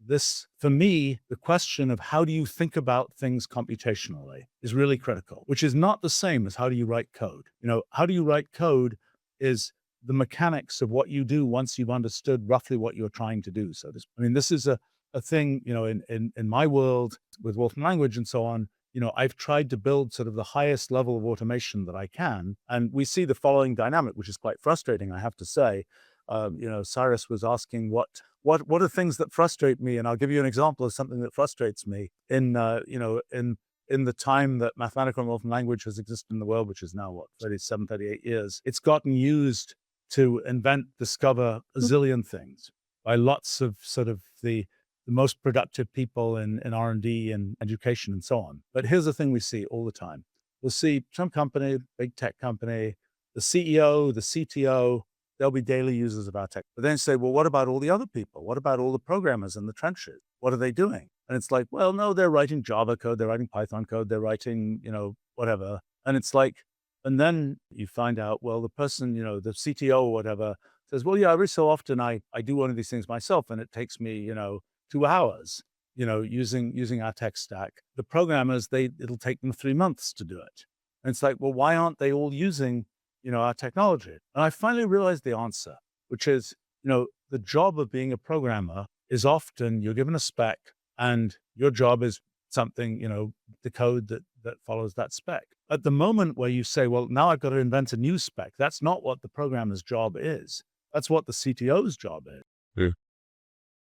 this, for me, the question of how do you think about things computationally is really critical, which is not the same as how do you write code. How do you write code is the mechanics of what you do once you've understood roughly what you're trying to do. So this is a thing, in my world with Wolfram language and so on, I've tried to build sort of the highest level of automation that I can. And we see the following dynamic, which is quite frustrating, I have to say. Cyrus was asking what are things that frustrate me? And I'll give you an example of something that frustrates me in the time that mathematical and Wolfram language has existed in the world, which is now 38 years. It's gotten used to discover a zillion things by lots of sort of the most productive people in R&D and education and so on. But here's the thing we see all the time. We'll see some company, big tech company, the CEO, the CTO, they'll be daily users of our tech. But then say, well, what about all the other people? What about all the programmers in the trenches? What are they doing? And it's like, well, no, they're writing Java code, they're writing Python code, they're writing, whatever. And it's like, and then you find out, well, the person, the CTO or whatever says, well, yeah, every so often I do one of these things myself and it takes me, 2 hours, using our tech stack. The programmers, it'll take them 3 months to do it. And it's like, well, why aren't they all using, our technology? And I finally realized the answer, which is, the job of being a programmer is often you're given a spec and your job is something, the code that follows that spec. At the moment where you say, well, now I've got to invent a new spec, that's not what the programmer's job is. That's what the CTO's job is. Yeah.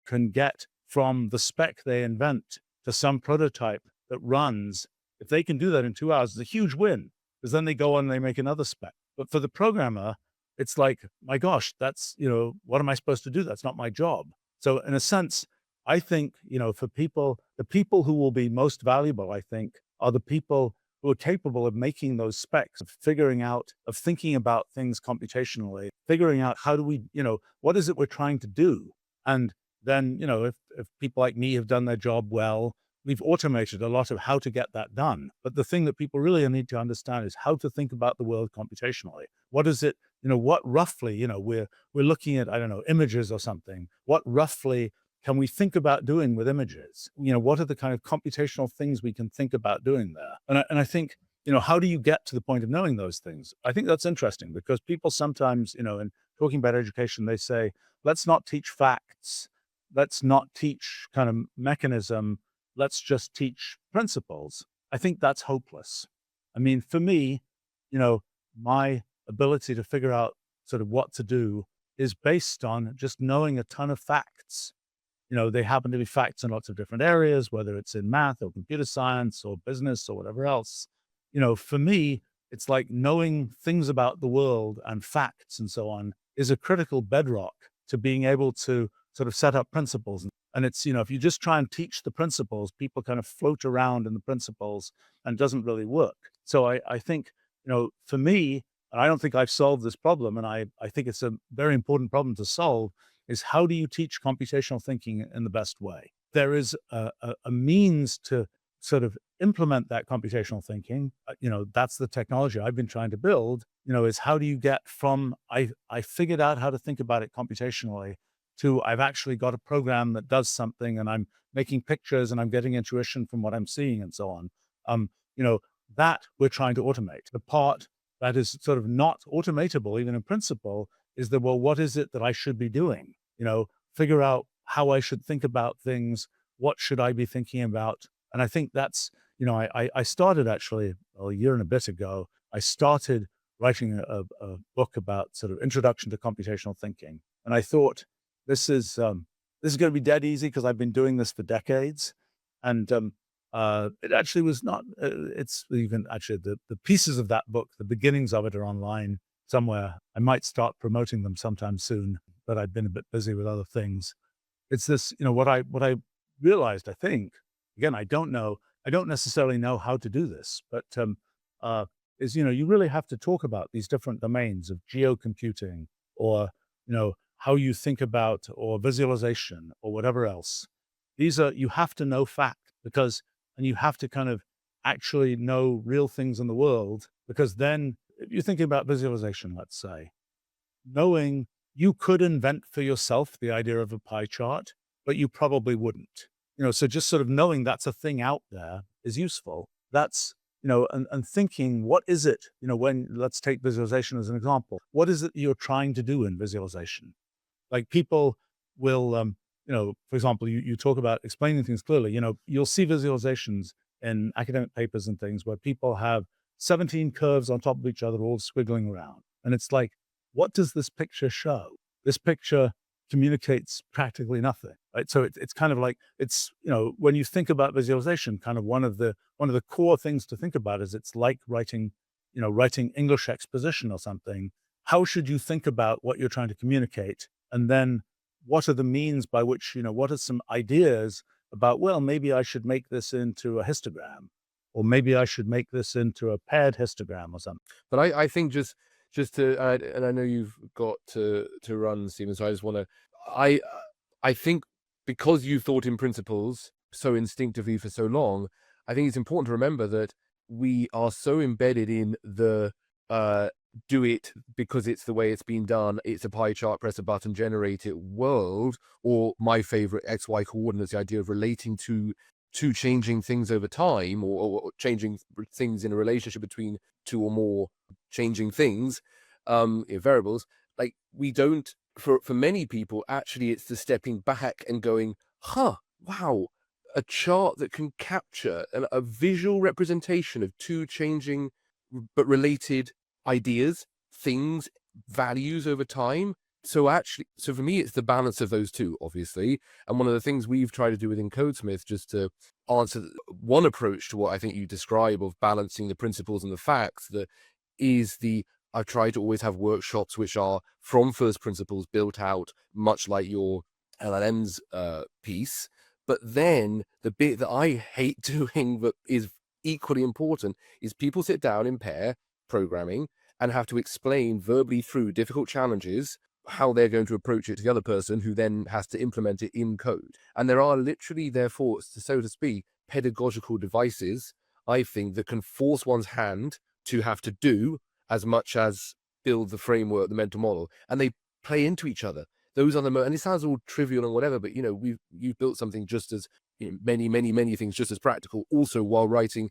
Can get from the spec they invent to some prototype that runs. If they can do that in 2 hours, it's a huge win, because then they go on and they make another spec. But for the programmer, it's like, my gosh, that's, what am I supposed to do? That's not my job. So in a sense, I think, for people, the people who will be most valuable, I think, are the people who are capable of making those specs, of figuring out, of thinking about things computationally, figuring out how do we, what is it we're trying to do? And then, if people like me have done their job well, we've automated a lot of how to get that done. But the thing that people really need to understand is how to think about the world computationally. What is it, what roughly, we're looking at, I don't know, images or something. What roughly can we think about doing with images? What are the kind of computational things we can think about doing there? And I think, how do you get to the point of knowing those things? I think that's interesting because people sometimes, in talking about education, they say, let's not teach facts. Let's not teach kind of mechanism. Let's just teach principles. I think that's hopeless. I mean, for me, my ability to figure out sort of what to do is based on just knowing a ton of facts. They happen to be facts in lots of different areas, whether it's in math or computer science or business or whatever else. For me, it's like knowing things about the world and facts and so on is a critical bedrock to being able to sort of set up principles. And it's, if you just try and teach the principles, people kind of float around in the principles and it doesn't really work. So I think, for me, and I don't think I've solved this problem, and I think it's a very important problem to solve, is how do you teach computational thinking in the best way? There is a means to sort of implement that computational thinking, that's the technology I've been trying to build, is how do you get from I figured out how to think about it computationally to I've actually got a program that does something and I'm making pictures and I'm getting intuition from what I'm seeing and so on. Um, that we're trying to automate. The part that is sort of not automatable, even in principle, is that, well, what is it that I should be doing? Figure out how I should think about things. What should I be thinking about? And I think that's, I started actually a year and a bit ago, I started writing a book about sort of introduction to computational thinking. And I thought, this is going to be dead easy because I've been doing this for decades. And it actually was not, it's even actually the pieces of that book, the beginnings of it are online somewhere. I might start promoting them sometime soon, but I've been a bit busy with other things. It's this, what I realized, I think, again, I don't necessarily know how to do this, but is, you really have to talk about these different domains of geocomputing or, how you think about or visualization or whatever else. You have to know fact and you have to kind of actually know real things in the world, because then if you're thinking about visualization, let's say, knowing you could invent for yourself the idea of a pie chart, but you probably wouldn't. So just sort of knowing that's a thing out there is useful. That's, and thinking, what is it, let's take visualization as an example. What is it you're trying to do in visualization? Like people will, for example, you talk about explaining things clearly. You'll see visualizations in academic papers and things where people have 17 curves on top of each other, all squiggling around. And it's like, what does this picture show? This picture communicates practically nothing, right? So it's kind of like, when you think about visualization, kind of one of the core things to think about is it's like writing English exposition or something. How should you think about what you're trying to communicate? And then what are the means by which, what are some ideas about, well, maybe I should make this into a histogram, or maybe I should make this into a paired histogram or something. But I think just to add, and I know you've got to run, Stephen, so I just want to, I think because you thought in principles so instinctively for so long, I think it's important to remember that we are so embedded in the do it because it's the way it's been done, it's a pie chart, press a button, generate it world, or my favorite XY coordinates, the idea of relating to changing things over time, or changing things in a relationship between two or more changing things, variables. Like, we don't, for many people, actually it's the stepping back and going, wow, a chart that can capture a visual representation of two changing but related ideas, things, values over time. So for me, it's the balance of those two, obviously. And one of the things we've tried to do within Codesmith, just to answer one approach to what I think you describe of balancing the principles and the facts, I try to always have workshops which are from first principles built out, much like your LLMs piece. But then the bit that I hate doing, but is equally important, is people sit down in pair programming and have to explain verbally through difficult challenges how they're going to approach it to the other person, who then has to implement it in code. And there are literally, therefore, so to speak, pedagogical devices, I think, that can force one's hand to have to do as much as build the framework, the mental model, and they play into each other. Those are and it sounds all trivial and whatever, but you've built something just as many things just as practical, also while writing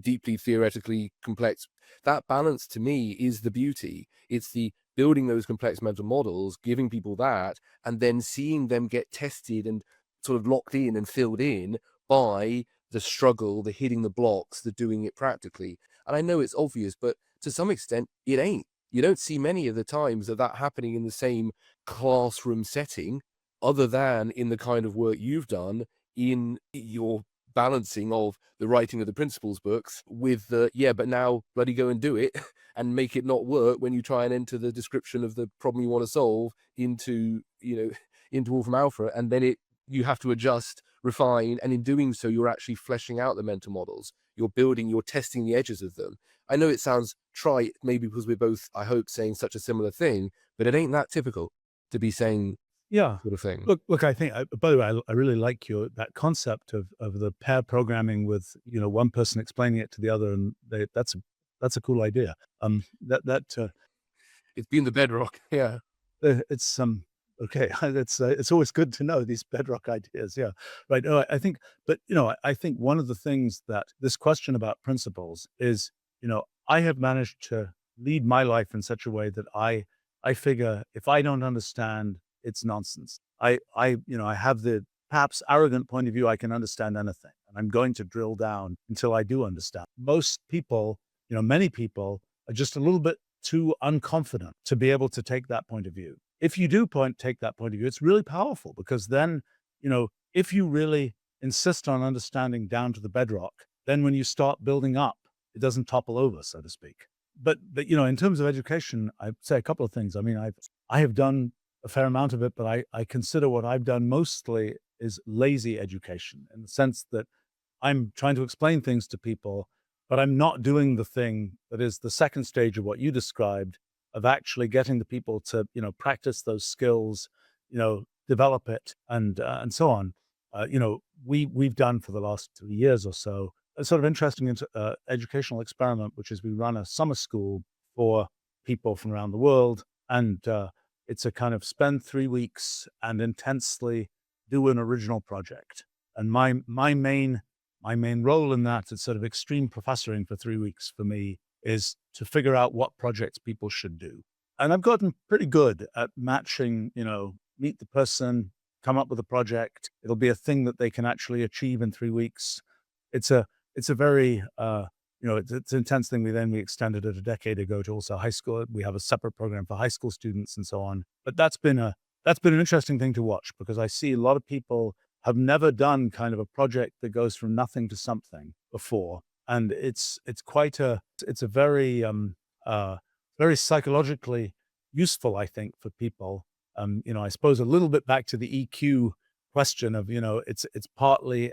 deeply theoretically complex. That balance to me is the beauty. It's the building those complex mental models, giving people that, and then seeing them get tested and sort of locked in and filled in by the struggle, the hitting the blocks, the doing it practically. And I know it's obvious, but to some extent it ain't. You don't see many of the times that happening in the same classroom setting, other than in the kind of work you've done in your balancing of the writing of the principles books with but now bloody go and do it and make it not work when you try and enter the description of the problem you want to solve into Wolfram Alpha, and then you have to adjust, refine, and in doing so you're actually fleshing out the mental models. You're testing the edges of them. I know it sounds trite, maybe because we're both, I hope, saying such a similar thing, but it ain't that typical to be saying Yeah. sort of thing. Look. I think. By the way, I really like that concept of the pair programming with one person explaining it to the other, and that's a cool idea. That It's been the bedrock. Yeah. it's okay. It's always good to know these bedrock ideas. Yeah, right. No, I think, but I think one of the things that this question about principles is, I have managed to lead my life in such a way that I figure if I don't understand, it's nonsense. I have the perhaps arrogant point of view. I can understand anything, and I'm going to drill down until I do understand. Most people, many people are just a little bit too unconfident to be able to take that point of view. If you do take that point of view, it's really powerful because then, if you really insist on understanding down to the bedrock, then when you start building up, it doesn't topple over, so to speak. But in terms of education, I'd say a couple of things. I mean, I have done a fair amount of it, but I consider what I've done mostly is lazy education in the sense that I'm trying to explain things to people, but I'm not doing the thing that is the second stage of what you described of actually getting the people to, practice those skills, develop it and so on. We've done for the last 3 years or so a sort of interesting educational experiment, which is we run a summer school for people from around the world. And it's a kind of spend 3 weeks and intensely do an original project. And my main role in that is sort of extreme professoring for 3 weeks for me is to figure out what projects people should do. And I've gotten pretty good at matching, meet the person, come up with a project. It'll be a thing that they can actually achieve in 3 weeks. It's a very, it's an intense thing. We extended it a decade ago to also high school. We have a separate program for high school students and so on. But that's been an interesting thing to watch because I see a lot of people have never done kind of a project that goes from nothing to something before. And it's a very, very psychologically useful, I think, for people. I suppose a little bit back to the EQ question of, it's partly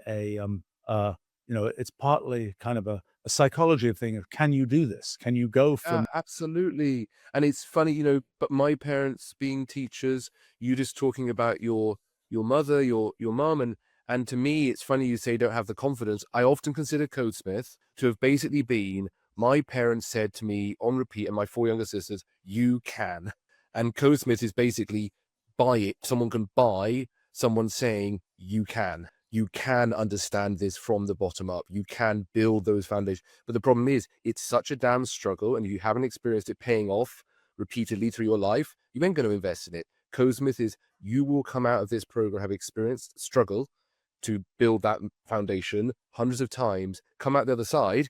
it's partly kind of a psychology thing of, can you do this? Can you go from, Absolutely. And it's funny, but my parents being teachers, you just talking about your mother, your mom, and to me, it's funny you say don't have the confidence. I often consider Codesmith to have basically been my parents said to me on repeat, and my 4 younger sisters, you can. And Codesmith is basically buy it. Someone can buy someone saying you can. You can understand this from the bottom up. You can build those foundations. But the problem is, it's such a damn struggle, and if you haven't experienced it paying off repeatedly through your life, you ain't going to invest in it. Codesmith is you will come out of this program, have experienced struggle to build that foundation hundreds of times, come out the other side,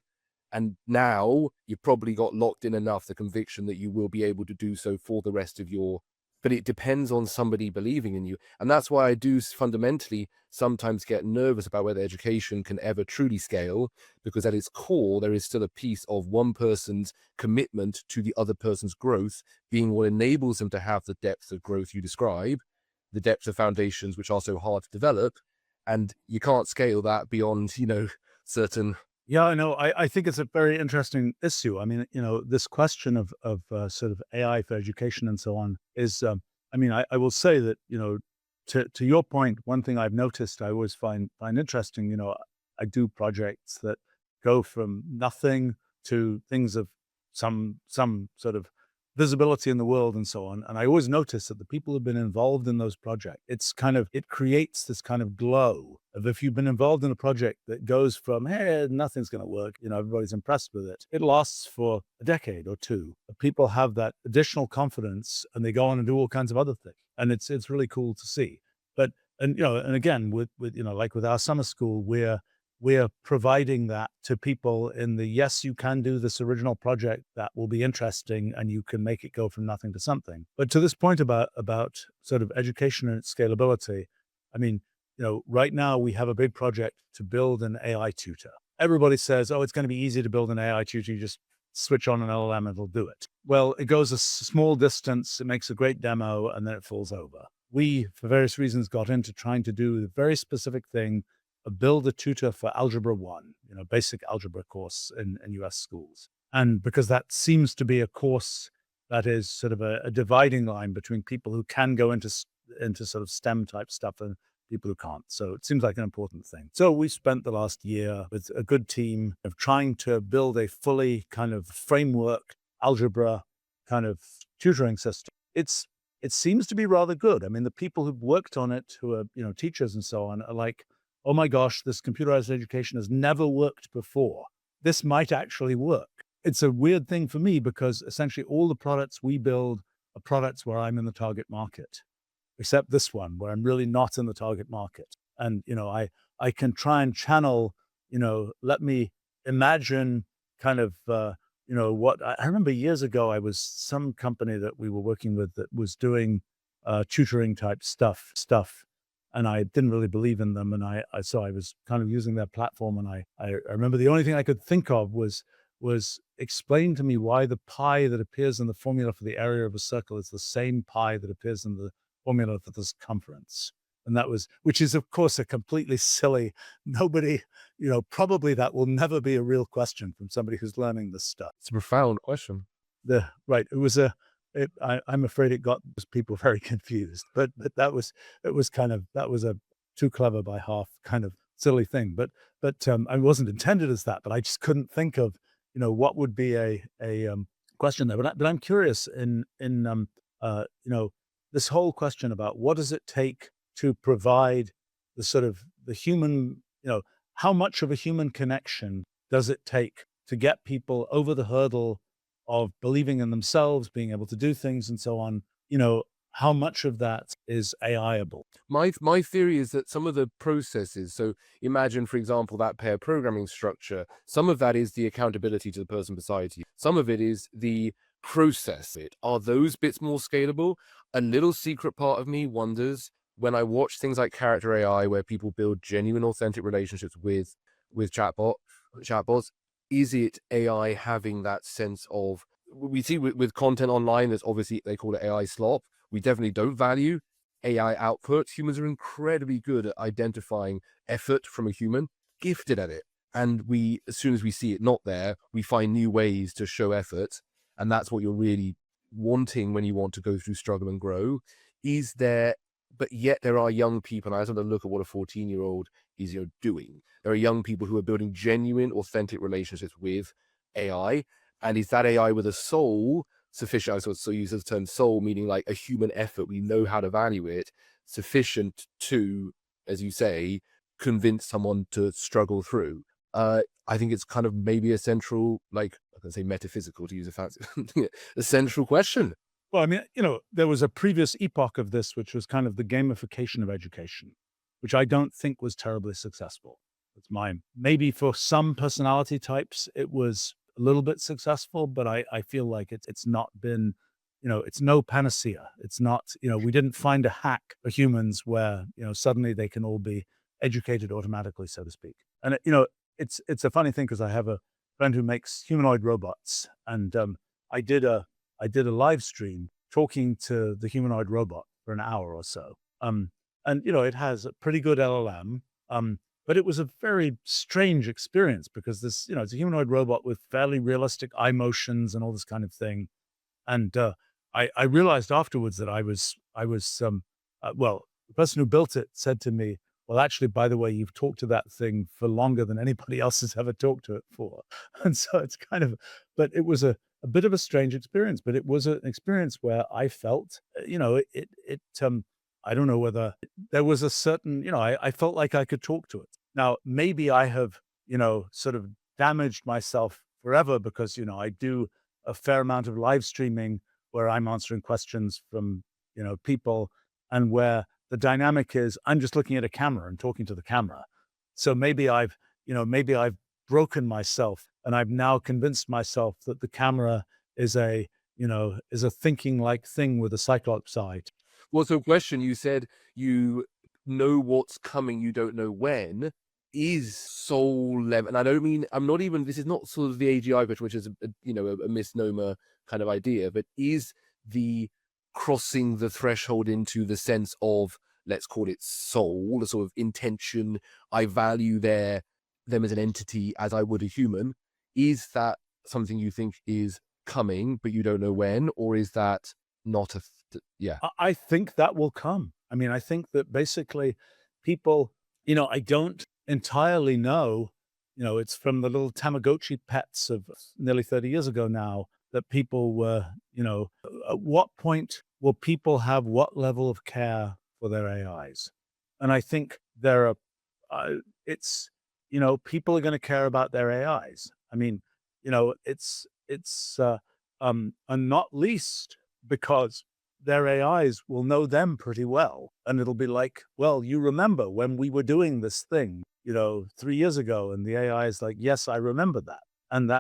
and now you've probably got locked in enough the conviction that you will be able to do so for the rest of your. But it depends on somebody believing in you. And that's why I do fundamentally sometimes get nervous about whether education can ever truly scale, because at its core, there is still a piece of one person's commitment to the other person's growth being what enables them to have the depth of growth you describe, the depth of foundations which are so hard to develop. And you can't scale that beyond, certain. yeah, I know. I think it's a very interesting issue. I mean, this question of sort of AI for education and so on is, I mean, I will say that, to your point, one thing I've noticed I always find interesting, I do projects that go from nothing to things of some sort of visibility in the world and so on. And I always notice that the people who've been involved in those projects, it creates this kind of glow of, if you've been involved in a project that goes from, hey, nothing's going to work, everybody's impressed with it. It lasts for a decade or two. People have that additional confidence and they go on and do all kinds of other things. And it's really cool to see. But, and again, with like with our summer school, we're providing that to people in the, yes, you can do this original project that will be interesting and you can make it go from nothing to something. But to this point about sort of education and its scalability, I mean, right now we have a big project to build an AI tutor. Everybody says, oh, it's going to be easy to build an AI tutor. You just switch on an LLM and it'll do it. Well, it goes a small distance, it makes a great demo, and then it falls over. We, for various reasons, got into trying to do the very specific thing, build a tutor for Algebra 1, basic algebra course in US schools. And because that seems to be a course that is sort of a dividing line between people who can go into into sort of STEM type stuff and people who can't. So it seems like an important thing. So we spent the last year with a good team of trying to build a fully kind of framework algebra kind of tutoring system. It seems to be rather good. I mean, the people who've worked on it, who are, teachers and so on, are like, oh my gosh, this computerized education has never worked before. This might actually work. It's a weird thing for me because essentially all the products we build are products where I'm in the target market, except this one where I'm really not in the target market. And, I can try and channel, let me imagine kind of, what I remember years ago, I was some company that we were working with that was doing tutoring type stuff. And I didn't really believe in them. And so I was kind of using their platform. And I remember the only thing I could think of was explain to me why the pi that appears in the formula for the area of a circle is the same pi that appears in the formula for the circumference. And which is of course a completely silly, nobody, probably that will never be a real question from somebody who's learning this stuff. It's a profound question. I'm afraid it got people very confused, but that was a too clever by half kind of silly thing. But I wasn't intended as that, but I just couldn't think of, what would be a question there. But I'm curious in this whole question about what does it take to provide the sort of the human, how much of a human connection does it take to get people over the hurdle of believing in themselves, being able to do things and so on? How much of that is AI-able? My theory is that some of the processes, so imagine, for example, that pair programming structure, some of that is the accountability to the person beside you. Some of it is the process. Are those bits more scalable? A little secret part of me wonders when I watch things like Character AI, where people build genuine, authentic relationships with chatbots, is it AI having that sense of, we see with content online, there's obviously, they call it AI slop. We definitely don't value AI output. Humans are incredibly good at identifying effort from a human, gifted at it. And as soon as we see it not there, we find new ways to show effort. And that's what you're really wanting when you want to go through struggle and grow. But yet there are young people, and I just want to look at what a 14-year-old is doing. There are young people who are building genuine, authentic relationships with AI. And is that AI with a soul sufficient? I sort of use the term soul, meaning like a human effort. We know how to value it, sufficient to, as you say, convince someone to struggle through. I think it's kind of maybe a central, like I can say metaphysical to use a fancy, a central question. Well, I mean, there was a previous epoch of this, which was kind of the gamification of education, which I don't think was terribly successful. It's mine. Maybe for some personality types, it was a little bit successful, but I feel like it's not been, it's no panacea. It's not, we didn't find a hack for humans where, suddenly they can all be educated automatically, so to speak. And, it's a funny thing because I have a friend who makes humanoid robots, and I did a live stream talking to the humanoid robot for an hour or so. And, it has a pretty good LLM, but it was a very strange experience because this, it's a humanoid robot with fairly realistic eye motions and all this kind of thing. And I realized afterwards that well, the person who built it said to me, well, actually, by the way, you've talked to that thing for longer than anybody else has ever talked to it for. And so it's kind of, but it was a bit of a strange experience, but it was an experience where I felt, I don't know whether there was a certain, I felt like I could talk to it. Now, maybe I have, sort of damaged myself forever because, I do a fair amount of live streaming where I'm answering questions from, people, and where the dynamic is I'm just looking at a camera and talking to the camera. So maybe I've broken myself and I've now convinced myself that the camera is a thinking like thing with a cyclops eye. Well, so question, you said you know what's coming, you don't know when. Is soul level, and I don't mean, this is not sort of the AGI pitch, which is a misnomer kind of idea, but is the crossing the threshold into the sense of, let's call it soul, the sort of intention, I value them as an entity as I would a human, is that something you think is coming but you don't know when, or is that not yeah? I think that will come. I mean, I think that basically people, I don't entirely know, it's from the little Tamagotchi pets of nearly 30 years ago now that people were, at what point will people have what level of care for their AIs? And I think there are, it's, people are going to care about their AIs. I mean, and not least because their AIs will know them pretty well. And it'll be like, well, you remember when we were doing this thing, 3 years ago, and the AI is like, yes, I remember that. And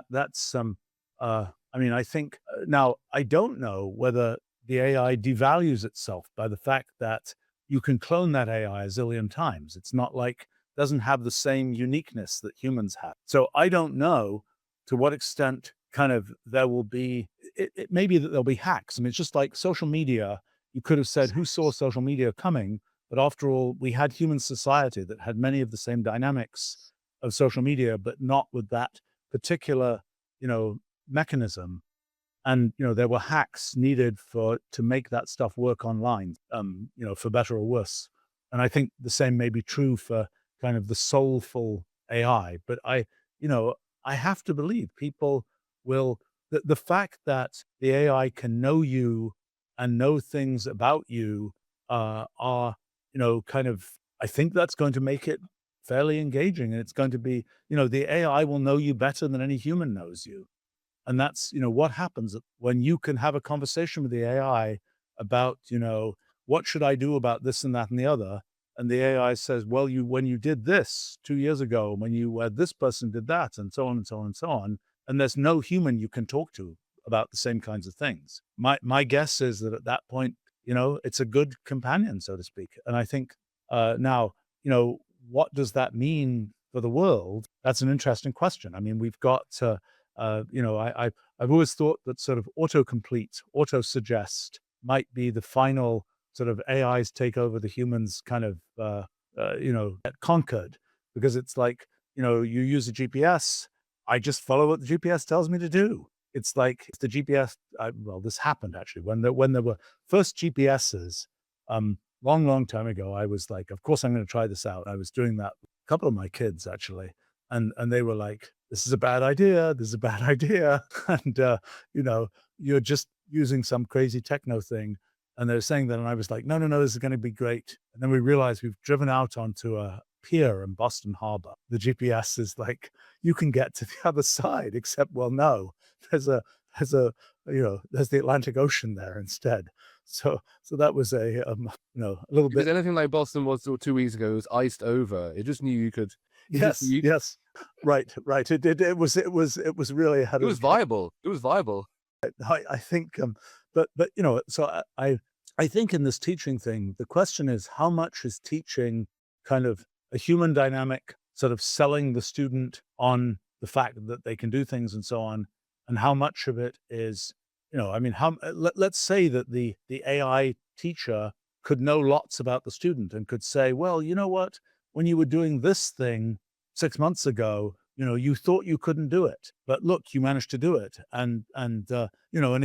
I mean, I think now I don't know whether the AI devalues itself by the fact that you can clone that AI a zillion times. It's not like, doesn't have the same uniqueness that humans have. So I don't know to what extent kind of there will be, it may be that there'll be hacks. I mean, it's just like social media. You could have said, who saw social media coming? But after all, we had human society that had many of the same dynamics of social media, but not with that particular, mechanism. And, there were hacks needed to make that stuff work online, for better or worse. And I think the same may be true for kind of the soulful AI. But I have to believe people will, the fact that the AI can know you and know things about you are, kind of, I think that's going to make it fairly engaging. And it's going to be, the AI will know you better than any human knows you. And that's, what happens when you can have a conversation with the AI about, what should I do about this and that and the other? And the AI says, well, when you did this 2 years ago, when this person did that, and so on and so on and so on, and there's no human you can talk to about the same kinds of things. My guess is that at that point, it's a good companion, so to speak. And I think now, what does that mean for the world? That's an interesting question. I mean, we've got I've always thought that sort of autocomplete, auto-suggest might be the final sort of AIs take over the humans kind of, get conquered. Because it's like, you use a GPS, I just follow what the GPS tells me to do. It's like the GPS, well, this happened actually. When there were first GPSs, long, long time ago, I was like, of course I'm going to try this out. I was doing that with a couple of my kids actually. And they were like, this is a bad idea. This is a bad idea. And, you're just using some crazy techno thing. And they're saying that. And I was like, no, this is going to be great. And then we realized we've driven out onto a pier in Boston Harbor. The GPS is like, you can get to the other side, except, well, no, there's the Atlantic Ocean there instead. So that was a little Because bit. anything like Boston was 2 weeks ago was iced over. It just knew you could. Yes. Right. It was really ahead It of was the game. viable. It was viable. I think, but so I think in this teaching thing, the question is how much is teaching kind of a human dynamic, sort of selling the student on the fact that they can do things and so on, and how much of it is, I mean, let's say that the AI teacher could know lots about the student and could say, well, you know what, when you were doing this thing 6 months ago, you thought you couldn't do it, but look, you managed to do it. And a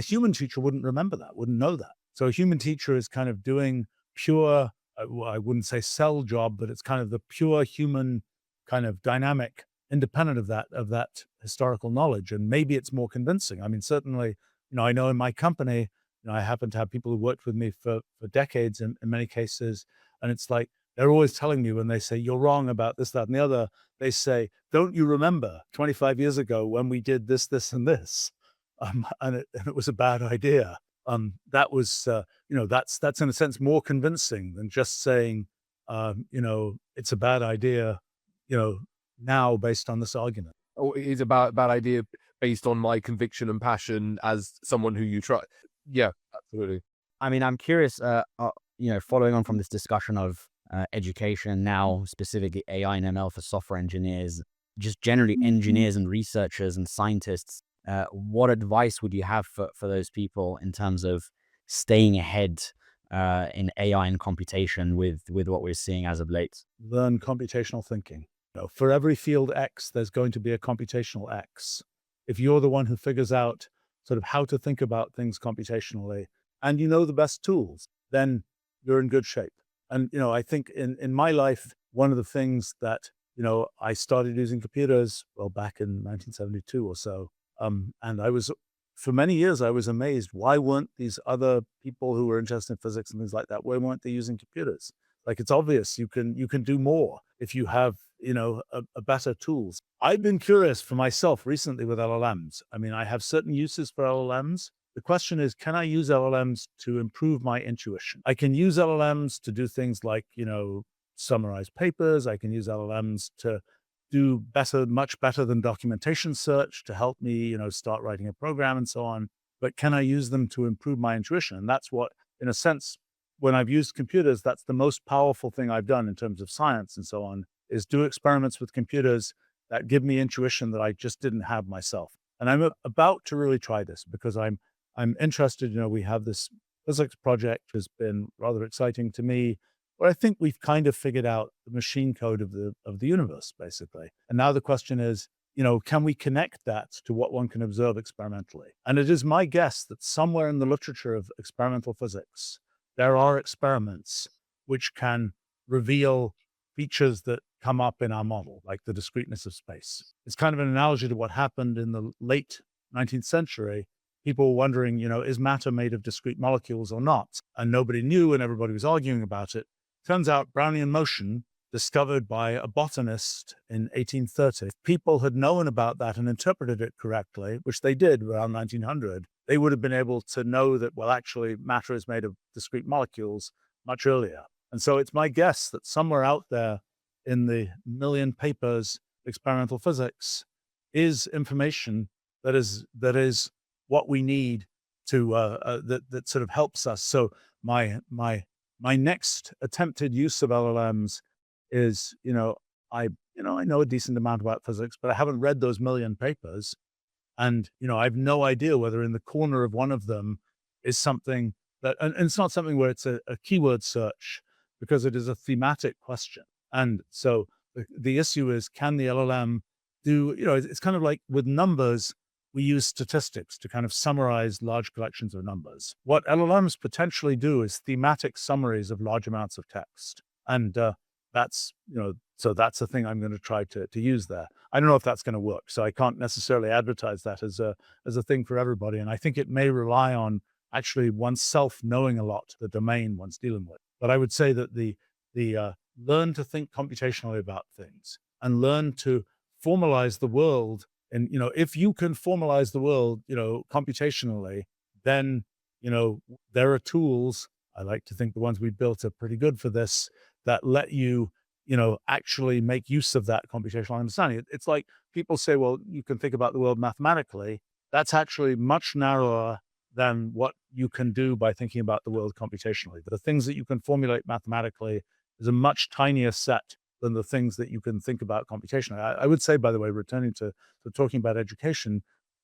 human teacher wouldn't remember that, wouldn't know that. So a human teacher is kind of doing pure, well, I wouldn't say cell job, but it's kind of the pure human kind of dynamic, independent of that historical knowledge. And maybe it's more convincing. I mean, certainly, I know in my company, I happen to have people who worked with me for decades in many cases. And it's like, they're always telling me when they say, you're wrong about this, that, and the other, they say, don't you remember 25 years ago when we did this, this, and this? And it was a bad idea. That was, that's in a sense more convincing than just saying, it's a bad idea, now based on this argument. Or it is about a bad idea based on my conviction and passion as someone who you try. Yeah, absolutely. I mean, I'm curious, following on from this discussion of education, now specifically AI and ML for software engineers, just generally engineers and researchers and scientists, what advice would you have for those people in terms of staying ahead in AI and computation with what we're seeing as of late? Learn computational thinking. For every field X, there's going to be a computational X. If you're the one who figures out sort of how to think about things computationally and you know the best tools, then you're in good shape. And, I think in my life, one of the things that, I started using computers, well, back in 1972 or so. And for many years, I was amazed. Why weren't these other people who were interested in physics and things like that, why weren't they using computers? Like, it's obvious you can do more if you have, a better tools. I've been curious for myself recently with LLMs. I mean, I have certain uses for LLMs. The question is, can I use LLMs to improve my intuition? I can use LLMs to do things like, summarize papers. I can use LLMs to do better, much better than documentation search to help me, start writing a program and so on. But can I use them to improve my intuition? And that's what, in a sense, when I've used computers, that's the most powerful thing I've done in terms of science and so on, is do experiments with computers that give me intuition that I just didn't have myself. And I'm about to really try this because I'm interested. We have this physics project has been rather exciting to me, where I think we've kind of figured out the machine code of the universe, basically. And now the question is, can we connect that to what one can observe experimentally? And it is my guess that somewhere in the literature of experimental physics, there are experiments which can reveal features that come up in our model, like the discreteness of space. It's kind of an analogy to what happened in the late 19th century. People were wondering, is matter made of discrete molecules or not? And nobody knew, and everybody was arguing about it. Turns out Brownian motion, discovered by a botanist in 1830, people had known about that and interpreted it correctly, which they did around 1900. They would have been able to know that, well, actually, matter is made of discrete molecules much earlier. And so it's my guess that somewhere out there in the million papers, experimental physics, is information that is what we need to that sort of helps us. So my next attempted use of LLMs is, I know a decent amount about physics, but I haven't read those million papers. And, I have no idea whether in the corner of one of them is something that, and it's not something where it's a keyword search, because it is a thematic question. And so the issue is, can the LLM do, it's kind of like with numbers, we use statistics to kind of summarize large collections of numbers. What LLMs potentially do is thematic summaries of large amounts of text. And that's, so that's a thing I'm going to try to use there. I don't know if that's going to work, so I can't necessarily advertise that as a thing for everybody. And I think it may rely on actually oneself knowing a lot the domain one's dealing with. But I would say that the learn to think computationally about things and learn to formalize the world. And, if you can formalize the world, computationally, then, there are tools. I like to think the ones we built are pretty good for this, that let you, actually make use of that computational understanding. It's like people say, well, you can think about the world mathematically. That's actually much narrower than what you can do by thinking about the world computationally. The things that you can formulate mathematically is a much tinier set than the things that you can think about computationally. I would say, by the way, returning to talking about education,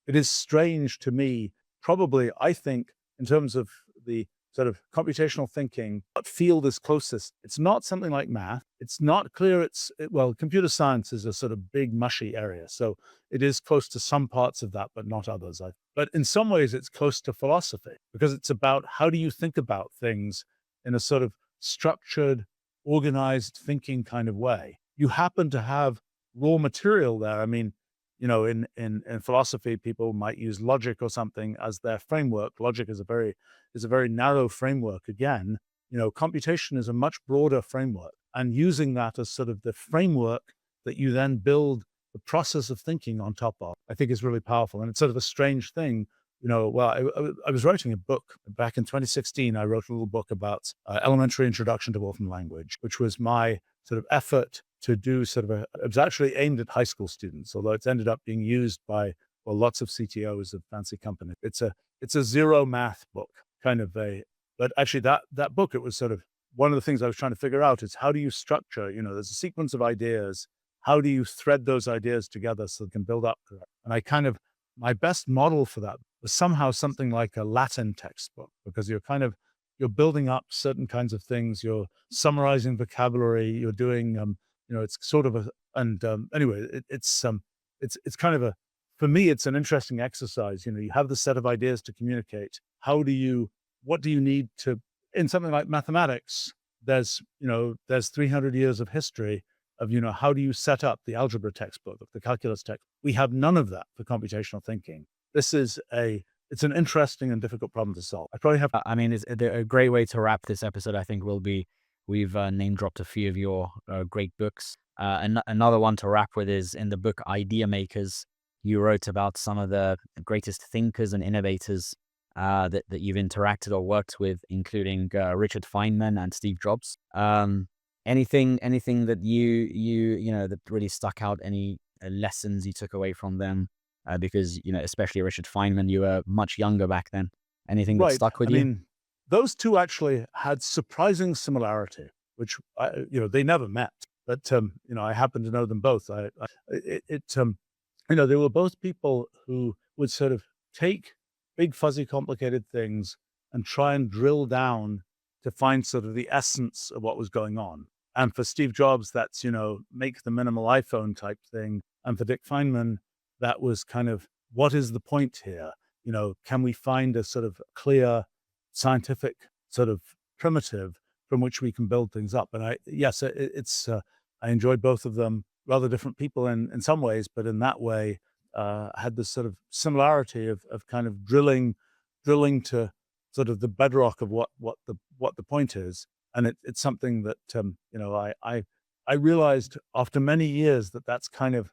it is strange to me, probably, I think, in terms of the sort of computational thinking, what field is closest? It's not something like math. It's not clear. Well, computer science is a sort of big, mushy area. So it is close to some parts of that, but not others. But in some ways, it's close to philosophy, because it's about how do you think about things in a sort of structured, organized thinking kind of way. You happen to have raw material there. I mean, in philosophy, people might use logic or something as their framework. Logic is a very narrow framework. Again, computation is a much broader framework, and using that as sort of the framework that you then build the process of thinking on top of, I think is really powerful. And it's sort of a strange thing. I was writing a book back in 2016. I wrote a little book about elementary introduction to Wolfram language, which was my sort of effort to do it was actually aimed at high school students, although it's ended up being used by, well, lots of CTOs of fancy companies. It's a zero math book, kind of but actually that book, it was sort of one of the things I was trying to figure out is how do you structure, there's a sequence of ideas. How do you thread those ideas together so they can build up correctly? And my best model for that was somehow something like a Latin textbook, because you're building up certain kinds of things. You're summarizing vocabulary. You're doing, it's sort of anyway, it's kind of for me, it's an interesting exercise. You have the set of ideas to communicate. What do you need to, in something like mathematics, there's 300 years of history of, how do you set up the algebra textbook, the calculus text. We have none of that for computational thinking. It's an interesting and difficult problem to solve. I probably have. I mean, it's a great way to wrap this episode. I think will be we've name dropped a few of your great books. Another one to wrap with is in the book Idea Makers. You wrote about some of the greatest thinkers and innovators that you've interacted or worked with, including Richard Feynman and Steve Jobs. Anything that that really stuck out? Any lessons you took away from them? Because especially Richard Feynman, you were much younger back then. Anything that Right. stuck with I you? mean, those two actually had surprising similarity, which they never met, but I happen to know them both. They were both people who would sort of take big, fuzzy, complicated things and try and drill down to find sort of the essence of what was going on. And for Steve Jobs, that's, make the minimal iPhone type thing. And for Dick Feynman, that was kind of, what is the point here? Can we find a sort of clear scientific sort of primitive from which we can build things up? And I enjoyed both of them. Rather different people in some ways, but in that way, had this sort of similarity of kind of drilling to sort of the bedrock of what the point is. And it's something that I realized after many years that that's kind of,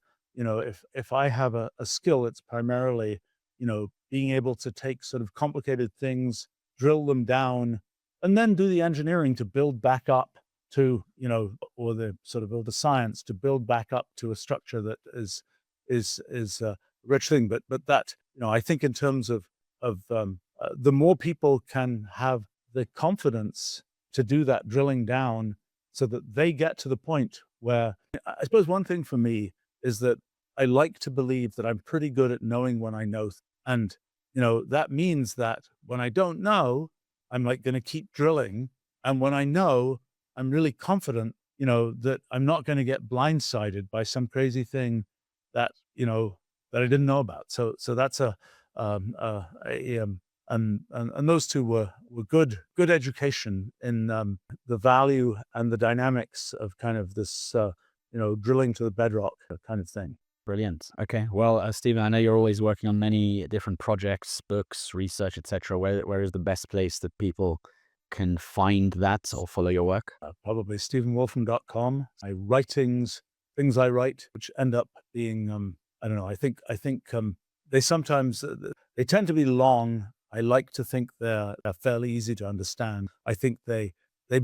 if I have a skill, it's primarily being able to take sort of complicated things, drill them down, and then do the engineering to build back up to, or the science to build back up to a structure that is a rich thing. But that, I think in terms of the more people can have the confidence to do that drilling down so that they get to the point where, I suppose one thing for me is that I like to believe that I'm pretty good at knowing when I know. And, that means that when I don't know, I'm like going to keep drilling. And when I know, I'm really confident, that I'm not going to get blindsided by some crazy thing that, that I didn't know about. So that's and those two were good education in the value and the dynamics of kind of this, drilling to the bedrock kind of thing. Brilliant. Okay. Well, Stephen, I know you're always working on many different projects, books, research, etc. Where is the best place that people can find that or follow your work? Probably StephenWolfram.com. My writings, things I write, which end up being, I don't know. I think they sometimes they tend to be long. I like to think they're fairly easy to understand. I think they'd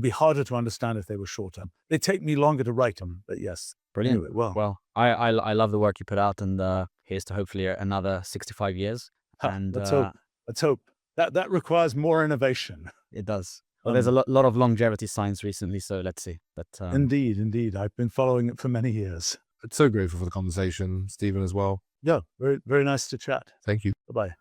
be harder to understand if they were shorter. They take me longer to write them, but yes. Brilliant. Anyway, well, I love the work you put out, and here's to hopefully another 65 years. And let's hope that requires more innovation. It does. Well, there's a lot of longevity science recently, so let's see. But indeed, I've been following it for many years. So grateful for the conversation, Stephen, as well. Yeah, very, very nice to chat. Thank you. Bye-bye.